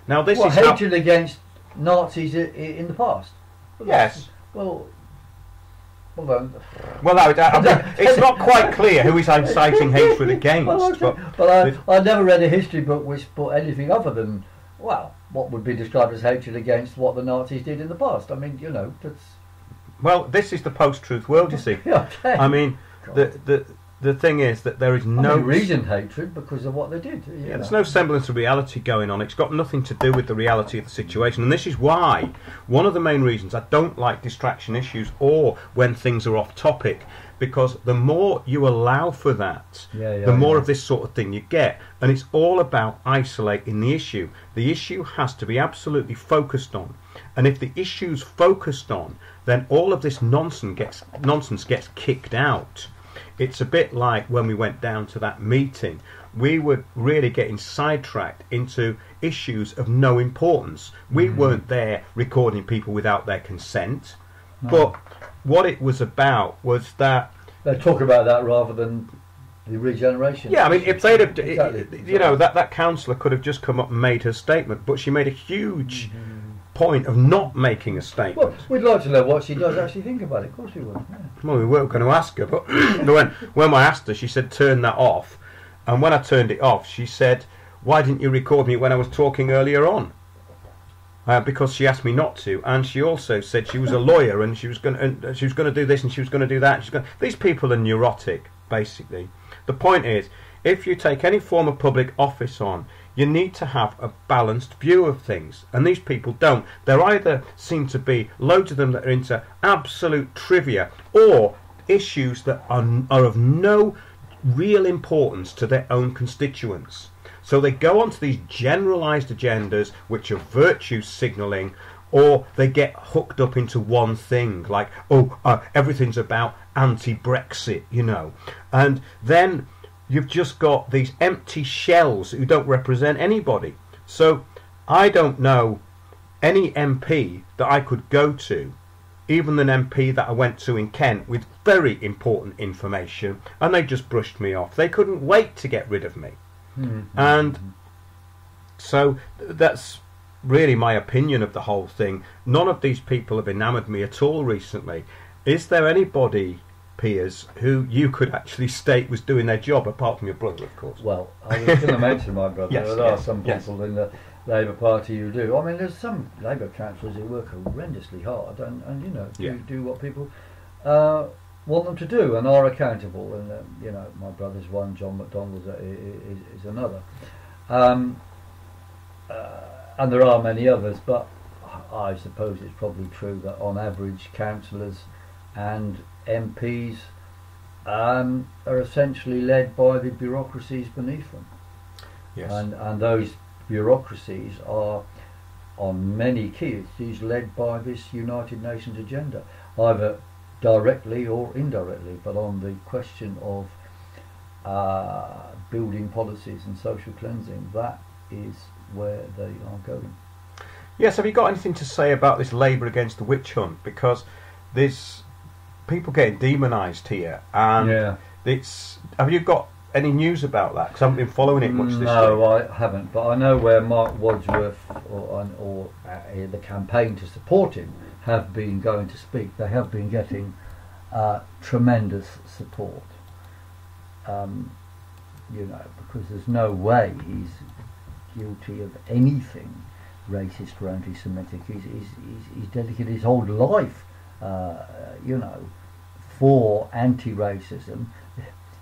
Now, this is hatred against Nazis in the past? Well, yes. Well, it's not quite clear who is inciting hatred against. I never read a history book which put anything other than, well, what would be described as hatred against what the Nazis did in the past. I mean, that's... Well, this is the post-truth world, you see. I mean, the thing is that there is no reasoned hatred because of what they did. There's no semblance of reality going on. It's got nothing to do with the reality of the situation, and this is why one of the main reasons I don't like distraction issues or when things are off topic, because the more you allow for that, the more of this sort of thing you get, and it's all about isolating the issue. The issue has to be absolutely focused on, and if the issue's focused on, then all of this nonsense gets kicked out. It's a bit like when we went down to that meeting. We were really getting sidetracked into issues of no importance. We weren't there recording people without their consent. No. But what it was about was that... They talk about that rather than the regeneration. Yeah, I mean, if they'd have... Exactly. That councillor could have just come up and made her statement, but she made a huge... point of not making a statement. Well, we'd like to know what she does actually think about it. Of course we would. Yeah. Well, we weren't going to ask her, but when I asked her, she said turn that off, and when I turned it off, she said, "Why didn't you record me when I was talking earlier on?" Because she asked me not to, and she also said she was a lawyer and she was going to do this and she was going to do that. These people are neurotic, basically. The point is, if you take any form of public office on, you need to have a balanced view of things, and these people don't. There either seem to be loads of them that are into absolute trivia or issues that are of no real importance to their own constituents. So they go onto these generalised agendas which are virtue signalling, or they get hooked up into one thing, like, everything's about anti-Brexit, and then you've just got these empty shells who don't represent anybody. So I don't know any MP that I could go to, even an MP that I went to in Kent with very important information, and they just brushed me off. They couldn't wait to get rid of me. And so that's really my opinion of the whole thing. None of these people have enamoured me at all recently. Is there anybody, Piers, who you could actually state was doing their job, apart from your brother, of course? Well, I was going to mention my brother. There are some people in the Labour Party who do. I mean, there's some Labour councillors who work horrendously hard and do what people want them to do and are accountable. And my brother's one, John McDonald is another. And there are many others, but I suppose it's probably true that on average councillors and MPs are essentially led by the bureaucracies beneath them. Yes. And those bureaucracies are on many key issues led by this United Nations agenda, either directly or indirectly. But on the question of building policies and social cleansing, that is where they are going. Yes, have you got anything to say about this Labour against the witch hunt? Because there's people getting demonised here, and have you got any news about that? Because I haven't been following it much this year. No, I haven't, but I know where Mark Wadsworth or the campaign to support him have been going to speak. They have been getting tremendous support. Because there's no way he's guilty of anything racist or anti-Semitic. He's dedicated his whole life, for anti-racism,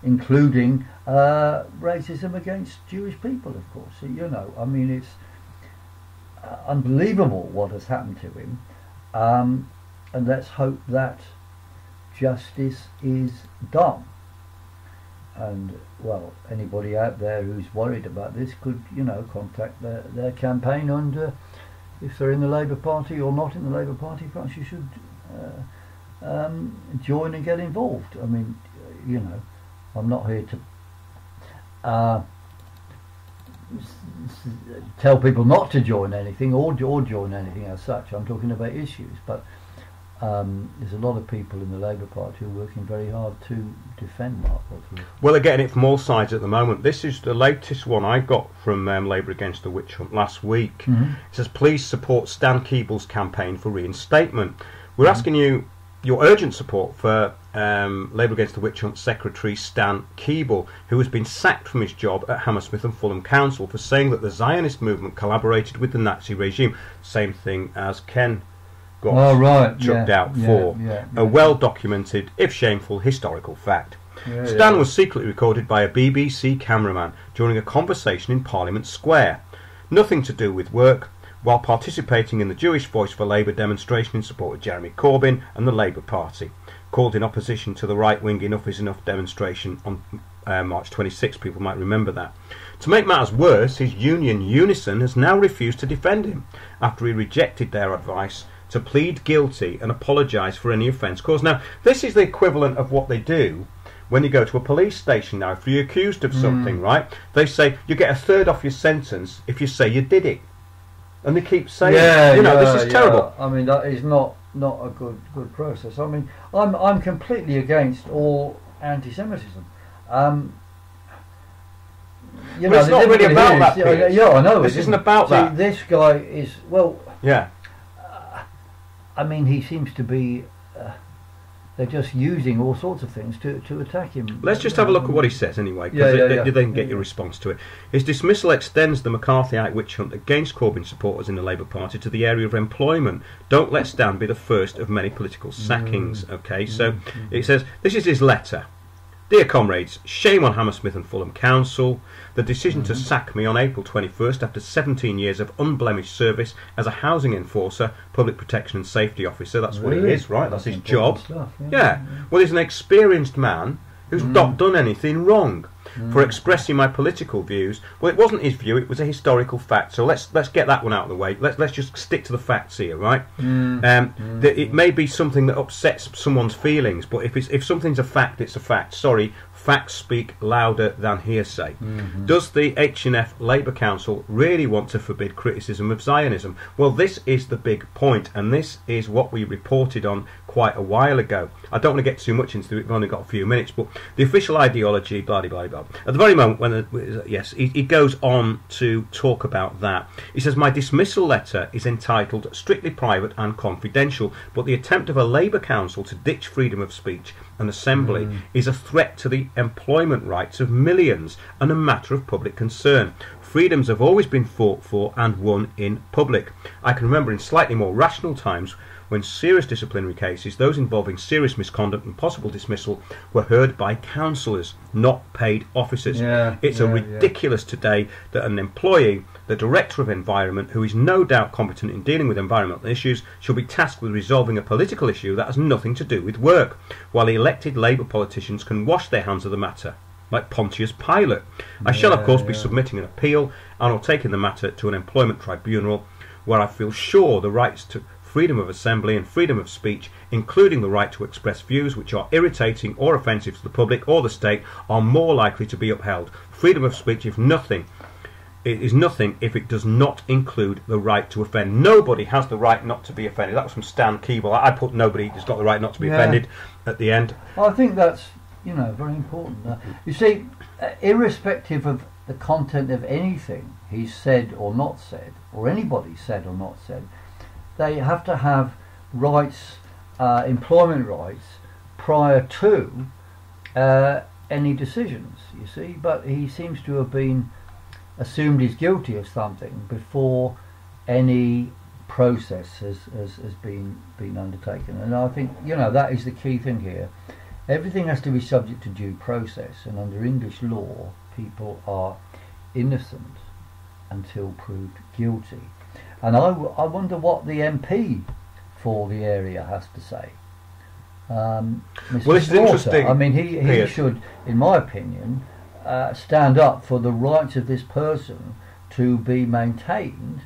including racism against Jewish people, of course. I mean, it's unbelievable what has happened to him, and let's hope that justice is done. And well, anybody out there who's worried about this could, contact their campaign, and if they're in the Labour Party or not in the Labour Party, perhaps you should join and get involved. I mean, I'm not here to tell people not to join anything or join anything as such. I'm talking about issues, but there's a lot of people in the Labour Party who are working very hard to defend Mark Wadsworth. Well, they're getting it from all sides at the moment. This is the latest one I got from Labour Against the Witch Hunt last week. Mm-hmm. It says, please support Stan Keeble's campaign for reinstatement. We're asking you your urgent support for Labour Against the Witch Hunt Secretary Stan Keeble, who has been sacked from his job at Hammersmith and Fulham Council for saying that the Zionist movement collaborated with the Nazi regime. Same thing as Ken got chucked out for. A well-documented, if shameful, historical fact. Stan was secretly recorded by a BBC cameraman during a conversation in Parliament Square. Nothing to do with work, while participating in the Jewish Voice for Labour demonstration in support of Jeremy Corbyn and the Labour Party, called in opposition to the right-wing Enough is Enough demonstration on March 26. People might remember that. To make matters worse, his union Unison has now refused to defend him after he rejected their advice to plead guilty and apologise for any offence caused. Now, this is the equivalent of what they do when you go to a police station now. If you're accused of something, right, they say you get a third off your sentence if you say you did it. And they keep saying, this is terrible. I mean, that is not a good process. I mean, I'm completely against all anti-Semitism. It's not really about that, Piers. I know. This isn't about that. This guy is, yeah. I mean, he seems to be. They're just using all sorts of things to attack him. Let's just have a look at what he says anyway, because they can get your response to it. His dismissal extends the McCarthyite witch hunt against Corbyn supporters in the Labour Party to the area of employment. Don't let Stan be the first of many political sackings. Okay, so it says, this is his letter. Dear comrades, shame on Hammersmith and Fulham Council. The decision to sack me on April 21st after 17 years of unblemished service as a housing enforcer, public protection and safety officer. That's what he is, right? That's his job. Yeah. Well, he's an experienced man who's not done anything wrong. For expressing my political views. Well, it wasn't his view, it was a historical fact. So let's get that one out of the way. Let's just stick to the facts here, right? It may be something that upsets someone's feelings, but if something's a fact, it's a fact. Sorry, facts speak louder than hearsay. Does the H&F Labour Council really want to forbid criticism of Zionism? Well, this is the big point, and this is what we reported on quite a while ago. I don't want to get too much into it, we've only got a few minutes, but the official ideology, blah, blah, blah. At the very moment, when he goes on to talk about that. He says, my dismissal letter is entitled Strictly Private and Confidential, but the attempt of a Labour Council to ditch freedom of speech and assembly is a threat to the employment rights of millions and a matter of public concern. Freedoms have always been fought for and won in public. I can remember in slightly more rational times when serious disciplinary cases, those involving serious misconduct and possible dismissal, were heard by councillors, not paid officers. It's ridiculous today that an employee, the Director of Environment, who is no doubt competent in dealing with environmental issues, shall be tasked with resolving a political issue that has nothing to do with work, while elected Labour politicians can wash their hands of the matter, like Pontius Pilate. I shall, of course, be submitting an appeal and or taking the matter to an employment tribunal, where I feel sure the rights to freedom of assembly and freedom of speech, including the right to express views which are irritating or offensive to the public or the state, are more likely to be upheld. Freedom of speech, if nothing, it is nothing if it does not include the right to offend. Nobody has the right not to be offended. That was from Stan Keeble. I put nobody has got the right not to be offended at the end. I think that's, you know, very important. You see, irrespective of the content of anything he's said or not said, or anybody said or not said, they have to have rights, employment rights, prior to any decisions, you see. But he seems to have been assumed he's guilty of something before any process has been undertaken. And I think, you know, that is the key thing here. Everything has to be subject to due process, and under English law people are innocent until proved guilty. And I wonder what the MP for the area has to say. Mr. Well, it's interesting. I mean, he should, in my opinion, stand up for the rights of this person to be maintained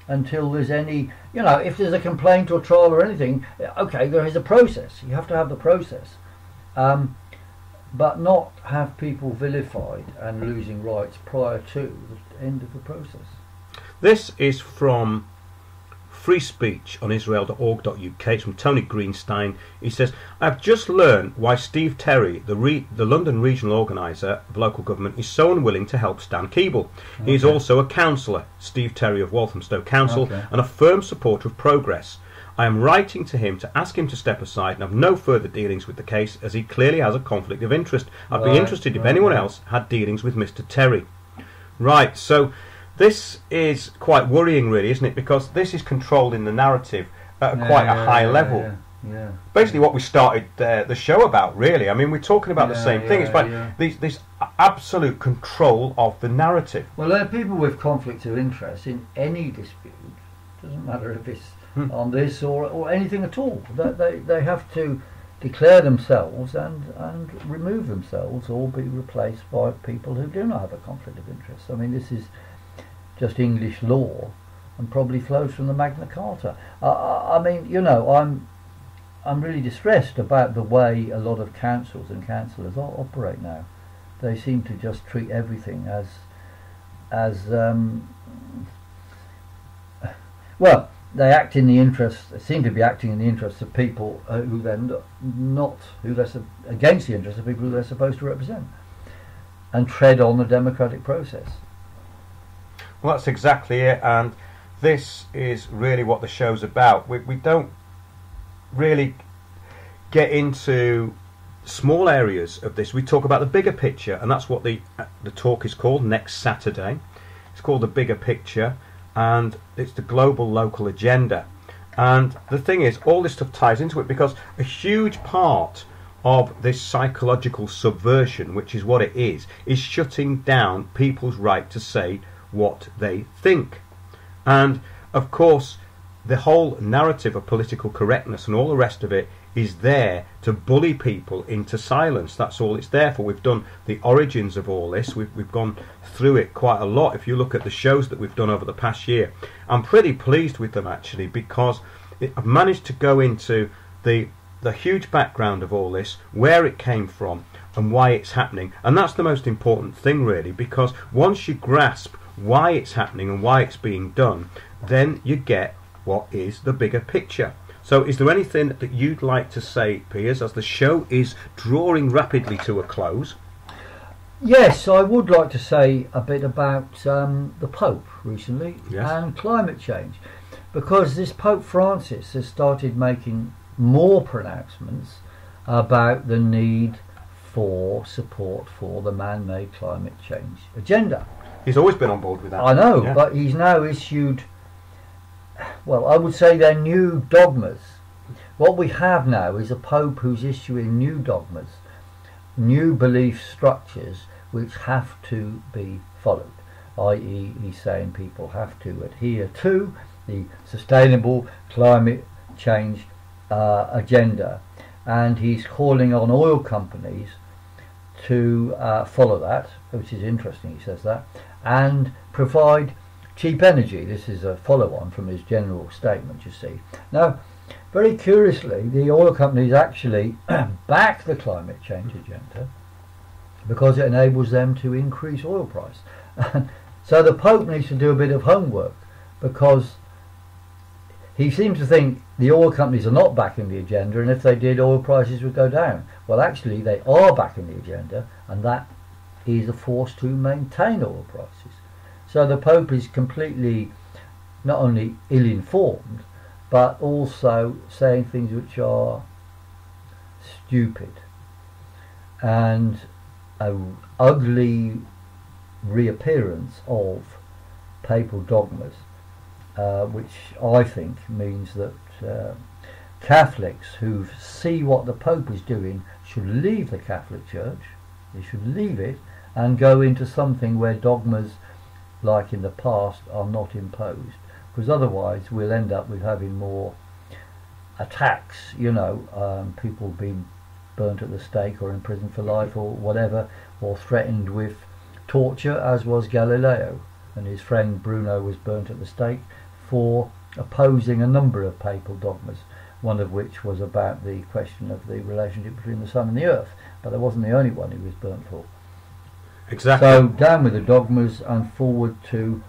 until there's any, you know, if there's a complaint or trial or anything, okay, there is a process. You have to have the process. But not have people vilified and losing rights prior to the end of the process. This is from Free Speech on Israel.org.uk. It's from Tony Greenstein. He says, I've just learned why Steve Terry, the London regional organiser of local government, is so unwilling to help Stan Keeble. Okay. He is also a councillor, Steve Terry of Walthamstow Council, and a firm supporter of progress. I am writing to him to ask him to step aside and have no further dealings with the case, as he clearly has a conflict of interest. I'd be interested if anyone else had dealings with Mr. Terry. Right, so this is quite worrying, really, isn't it? Because this is controlling the narrative at quite a high level. Yeah. Basically what we started the show about, really. I mean, we're talking about the same thing. It's like this absolute control of the narrative. Well, there are people with conflicts of interest in any dispute. Doesn't matter if it's on this or anything at all. They have to declare themselves and remove themselves or be replaced by people who do not have a conflict of interest. I mean, this is just English law and probably flows from the Magna Carta. I mean, you know, I'm really distressed about the way a lot of councils and councillors operate now. They seem to just treat everything as well, they act in the interest. They seem to be acting in the interests of people who then against the interests of people who they're supposed to represent, and tread on the democratic process. Well, that's exactly it, and this is really what the show's about. We don't really get into small areas of this. We talk about the bigger picture, and that's what the talk is called next Saturday. It's called The Bigger Picture, and it's the global local agenda. And the thing is, all this stuff ties into it, because a huge part of this psychological subversion, which is what it is shutting down people's right to say what they think. And of course the whole narrative of political correctness and all the rest of it is there to bully people into silence. That's all it's there for. We've done the origins of all this. We've gone through it quite a lot. If you look at the shows that we've done over the past year, I'm pretty pleased with them, actually, because I've managed to go into the huge background of all this, where it came from and why it's happening. And that's the most important thing, really, because once you grasp why it's happening and why it's being done, then you get what is the bigger picture. So is there anything that you'd like to say, Piers, as the show is drawing rapidly to a close? Yes, I would like to say a bit about the Pope recently and climate change, because this Pope Francis has started making more pronouncements about the need for support for the man-made climate change agenda. He's always been on board with that. I know, but he's now issued, well, I would say they're new dogmas. What we have now is a Pope who's issuing new dogmas, new belief structures which have to be followed, i.e. he's saying people have to adhere to the sustainable climate change agenda, and he's calling on oil companies to follow that, which is interesting, he says that, and provide cheap energy. This is a follow-on from his general statement, you see. Now, very curiously, the oil companies actually back the climate change agenda because it enables them to increase oil price. So the Pope needs to do a bit of homework, because he seems to think the oil companies are not backing the agenda, and if they did, oil prices would go down. Well, actually, they are backing the agenda, and that is a force to maintain oil prices. So the Pope is completely not only ill-informed, but also saying things which are stupid and an ugly reappearance of papal dogmas, which I think means that Catholics who see what the Pope is doing should leave the Catholic Church. They should leave it and go into something where dogmas, like in the past, are not imposed, because otherwise we'll end up with having more attacks, you know, people being burnt at the stake or in prison for life or whatever, or threatened with torture, as was Galileo, and his friend Bruno was burnt at the stake for opposing a number of papal dogmas, one of which was about the question of the relationship between the sun and the earth, but that wasn't the only one he was burnt for. Exactly. So down with the dogmas and forward to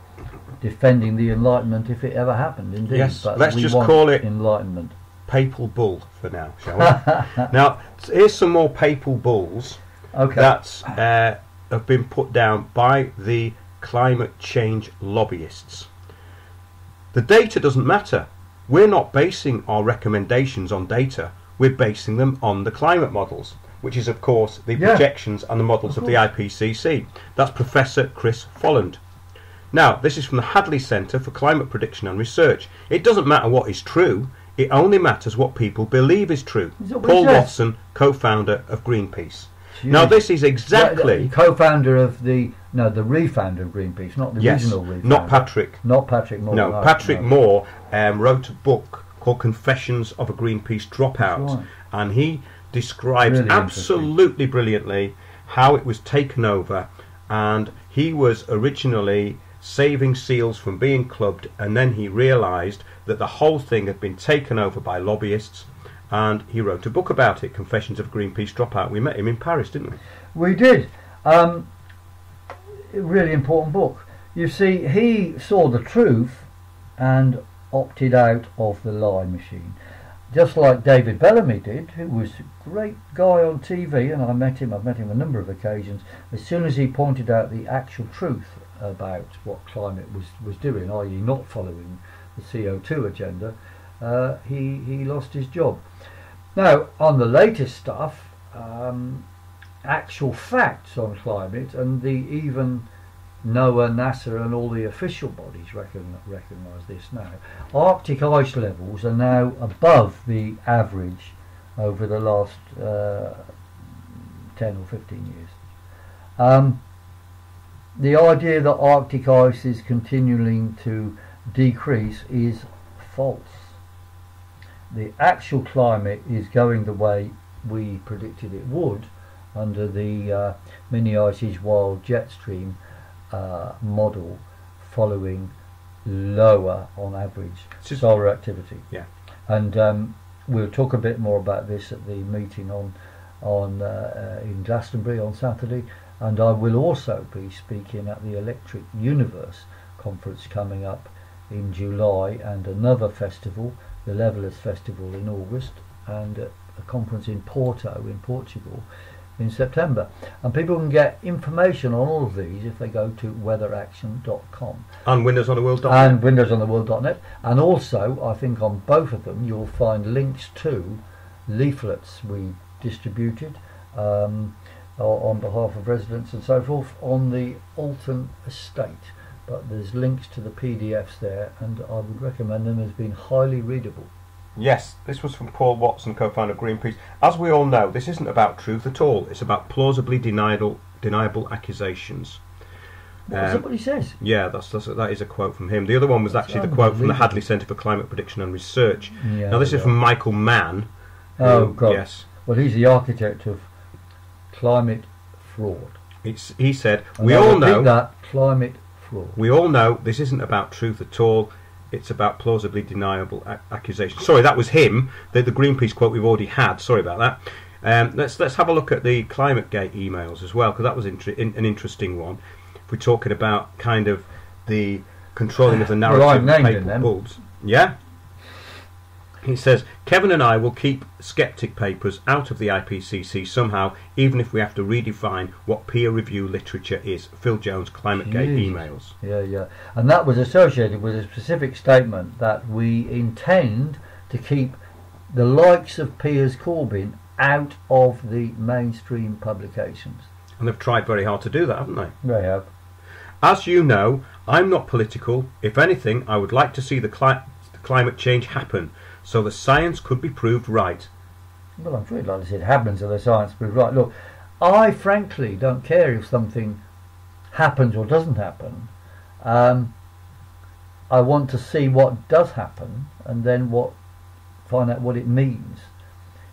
defending the Enlightenment, if it ever happened, indeed. Yes, but let's we just want call it Enlightenment. Papal bull for now, shall we? Now, here's some more papal bulls that have been put down by the climate change lobbyists. The data doesn't matter. We're not basing our recommendations on data. We're basing them on the climate models, which is, of course, the projections and the models of the IPCC. That's Professor Chris Folland. Now, this is from the Hadley Centre for Climate Prediction and Research. It doesn't matter what is true. It only matters what people believe is true. Paul Watson, co-founder of Greenpeace. Now, this is exactly... Co-founder of the refounder of Greenpeace, not the original refounder. Not Patrick. Not Patrick Moore. No, Patrick Moore wrote a book called Confessions of a Greenpeace Dropout. Right. And he describes absolutely brilliantly how it was taken over. And he was originally saving seals from being clubbed, and then he realised that the whole thing had been taken over by lobbyists, and he wrote a book about it, Confessions of a Greenpeace Dropout. We met him in Paris, didn't we? We did. A really important book. You see, he saw the truth and opted out of the lie machine, just like David Bellamy did, who was a great guy on TV, and I've met him a number of occasions. As soon as he pointed out the actual truth about what climate was doing, i.e. not following the CO2 agenda, he lost his job. Now, on the latest stuff, actual facts on climate, and even NOAA, NASA and all the official bodies recognise this now. Arctic ice levels are now above the average over the last 10 or 15 years. The idea that Arctic ice is continuing to decrease is false. The actual climate is going the way we predicted it would under the mini ice age wild jet stream model, following lower on average solar activity. Yeah. And we'll talk a bit more about this at the meeting in Glastonbury on Saturday, and I will also be speaking at the Electric Universe conference coming up in July, and another festival, the Levelers Festival, in August, and a conference in Porto in Portugal in September. And people can get information on all of these if they go to weatheraction.com and windowsontheworld.net and windowsontheworld.net, and also I think on both of them you'll find links to leaflets we distributed on behalf of residents and so forth on the Alton estate. But there's links to the PDFs there, and I would recommend them as being highly readable. Yes, this was from Paul Watson, co-founder of Greenpeace. As we all know, this isn't about truth at all. It's about plausibly deniable accusations. Is that what he says? Yeah, that is a quote from him. The other one was actually the quote from the Hadley Centre for Climate Prediction and Research. Yeah, now this is from Michael Mann. Oh God! Yes. Well, he's the architect of climate fraud. He said, "We all know that climate fraud. We all know this isn't about truth at all. It's about plausibly deniable accusations. Sorry, that was him. The Greenpeace quote we've already had. Sorry about that. Let's have a look at the ClimateGate emails as well, because that was an interesting one. If we're talking about kind of the controlling of the narrative of paper bulbs. Yeah. He says, Kevin and I will keep skeptic papers out of the IPCC somehow, even if we have to redefine what peer review literature is. Phil Jones, ClimateGate emails. Yeah. And that was associated with a specific statement that we intend to keep the likes of Piers, Corbyn out of the mainstream publications. And they've tried very hard to do that, haven't they? They have. As you know, I'm not political. If anything, I would like to see the climate change happen, so the science could be proved right. Well, I'm sure you'd like to see it happen, so the science proves right. Look, I frankly don't care if something happens or doesn't happen. I want to see what does happen, and then find out what it means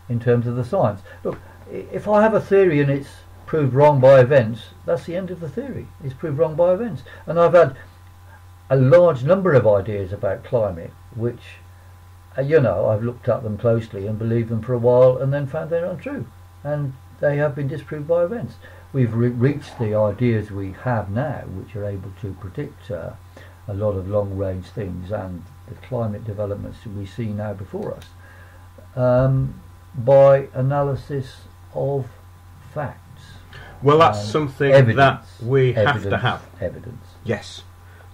in terms of the science. Look, if I have a theory and it's proved wrong by events, that's the end of the theory. It's proved wrong by events. And I've had a large number of ideas about climate, which I've looked at them closely and believed them for a while and then found they're untrue. And they have been disproved by events. We've reached the ideas we have now, which are able to predict a lot of long-range things and the climate developments that we see now before us, by analysis of facts. Well, that's something that we have to have. Evidence. Yes.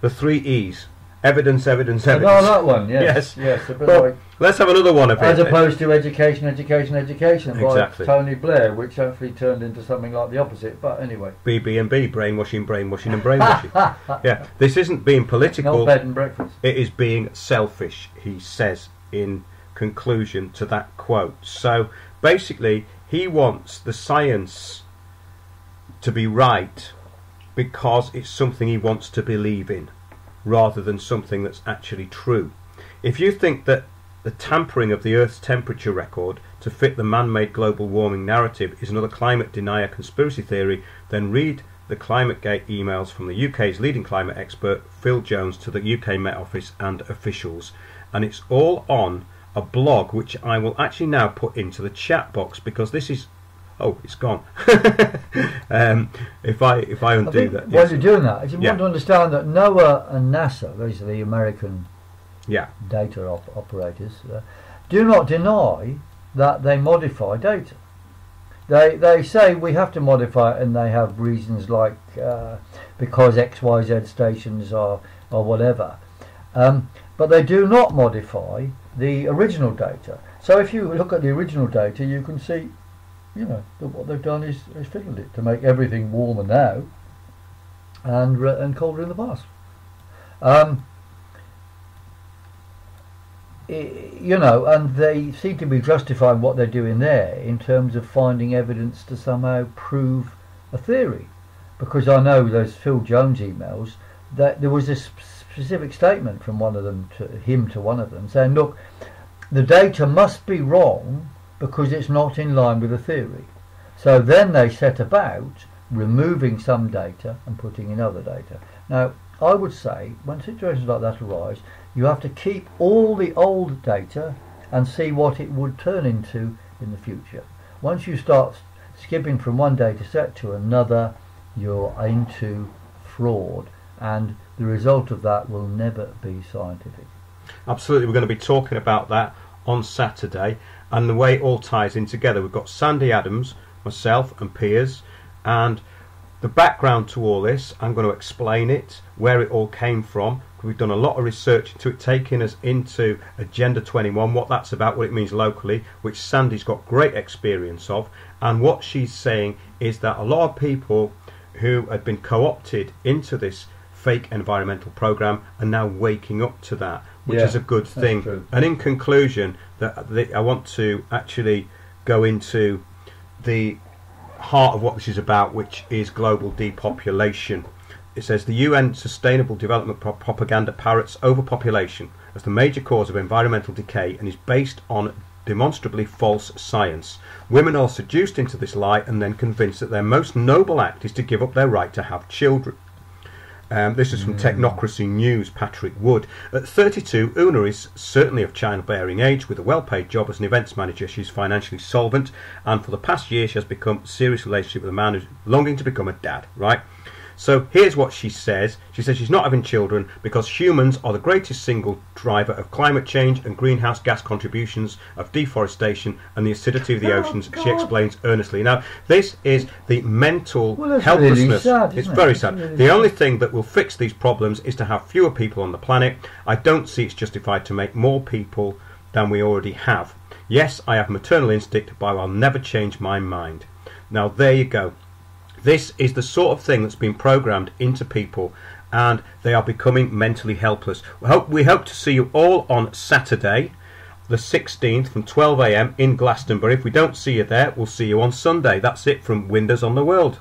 The 3 E's. Evidence. Oh, that one, yes. Well, let's have another one of it. As opposed to education. Exactly. By Tony Blair, which actually turned into something like the opposite. But anyway. BB&B, brainwashing and brainwashing. Yeah, this isn't being political. Not bed and breakfast. It is being selfish, he says in conclusion to that quote. So basically, he wants the science to be right because it's something he wants to believe in, rather than something that's actually true. If you think that the tampering of the Earth's temperature record to fit the man-made global warming narrative is another climate denier conspiracy theory, then read the ClimateGate emails from the UK's leading climate expert Phil Jones to the UK Met Office and officials. And it's all on a blog which I will actually now put into the chat box, because this is... Oh, it's gone. If I undo that. While you're doing that, you want to understand that NOAA and NASA, those are the American data operators, do not deny that they modify data. They say we have to modify it, and they have reasons like because XYZ stations are whatever. But they do not modify the original data. So if you look at the original data, you can see that what they've done is fiddled it to make everything warmer now and colder in the past. And they seem to be justifying what they're doing there in terms of finding evidence to somehow prove a theory. Because I know those Phil Jones emails, that there was a specific statement from one of them to one of them saying, look, the data must be wrong because it's not in line with the theory. So then they set about removing some data and putting in other data. Now, I would say, when situations like that arise, you have to keep all the old data and see what it would turn into in the future. Once you start skipping from one data set to another, you're into fraud, and the result of that will never be scientific. Absolutely, we're going to be talking about that on Saturday, and the way it all ties in together. We've got Sandy Adams, myself and Piers, and the background to all this, I'm going to explain it, where it all came from. We've done a lot of research into it, taking us into Agenda 21, what that's about, what it means locally, which Sandy's got great experience of. And what she's saying is that a lot of people who had been co-opted into this fake environmental program are now waking up to that, which is a good thing. And in conclusion, I want to actually go into the heart of what this is about, which is global depopulation. It says the UN Sustainable Development propaganda parrots overpopulation as the major cause of environmental decay and is based on demonstrably false science. Women are seduced into this lie and then convinced that their most noble act is to give up their right to have children. This is from Technocracy News, Patrick Wood. At 32, Una is certainly of childbearing age with a well-paid job as an events manager. She's financially solvent, and for the past year she has become a serious relationship with a man who's longing to become a dad, right? So here's what she says. She says she's not having children because humans are the greatest single driver of climate change and greenhouse gas contributions of deforestation and the acidity of the oceans, she explains earnestly. Now, this is the mental helplessness. Really sad, it's very sad. Really the only thing that will fix these problems is to have fewer people on the planet. I don't see it's justified to make more people than we already have. Yes, I have maternal instinct, but I'll never change my mind. Now, there you go. This is the sort of thing that's been programmed into people, and they are becoming mentally helpless. We hope to see you all on Saturday, the 16th, from 12 AM in Glastonbury. If we don't see you there, we'll see you on Sunday. That's it from Windows on the World.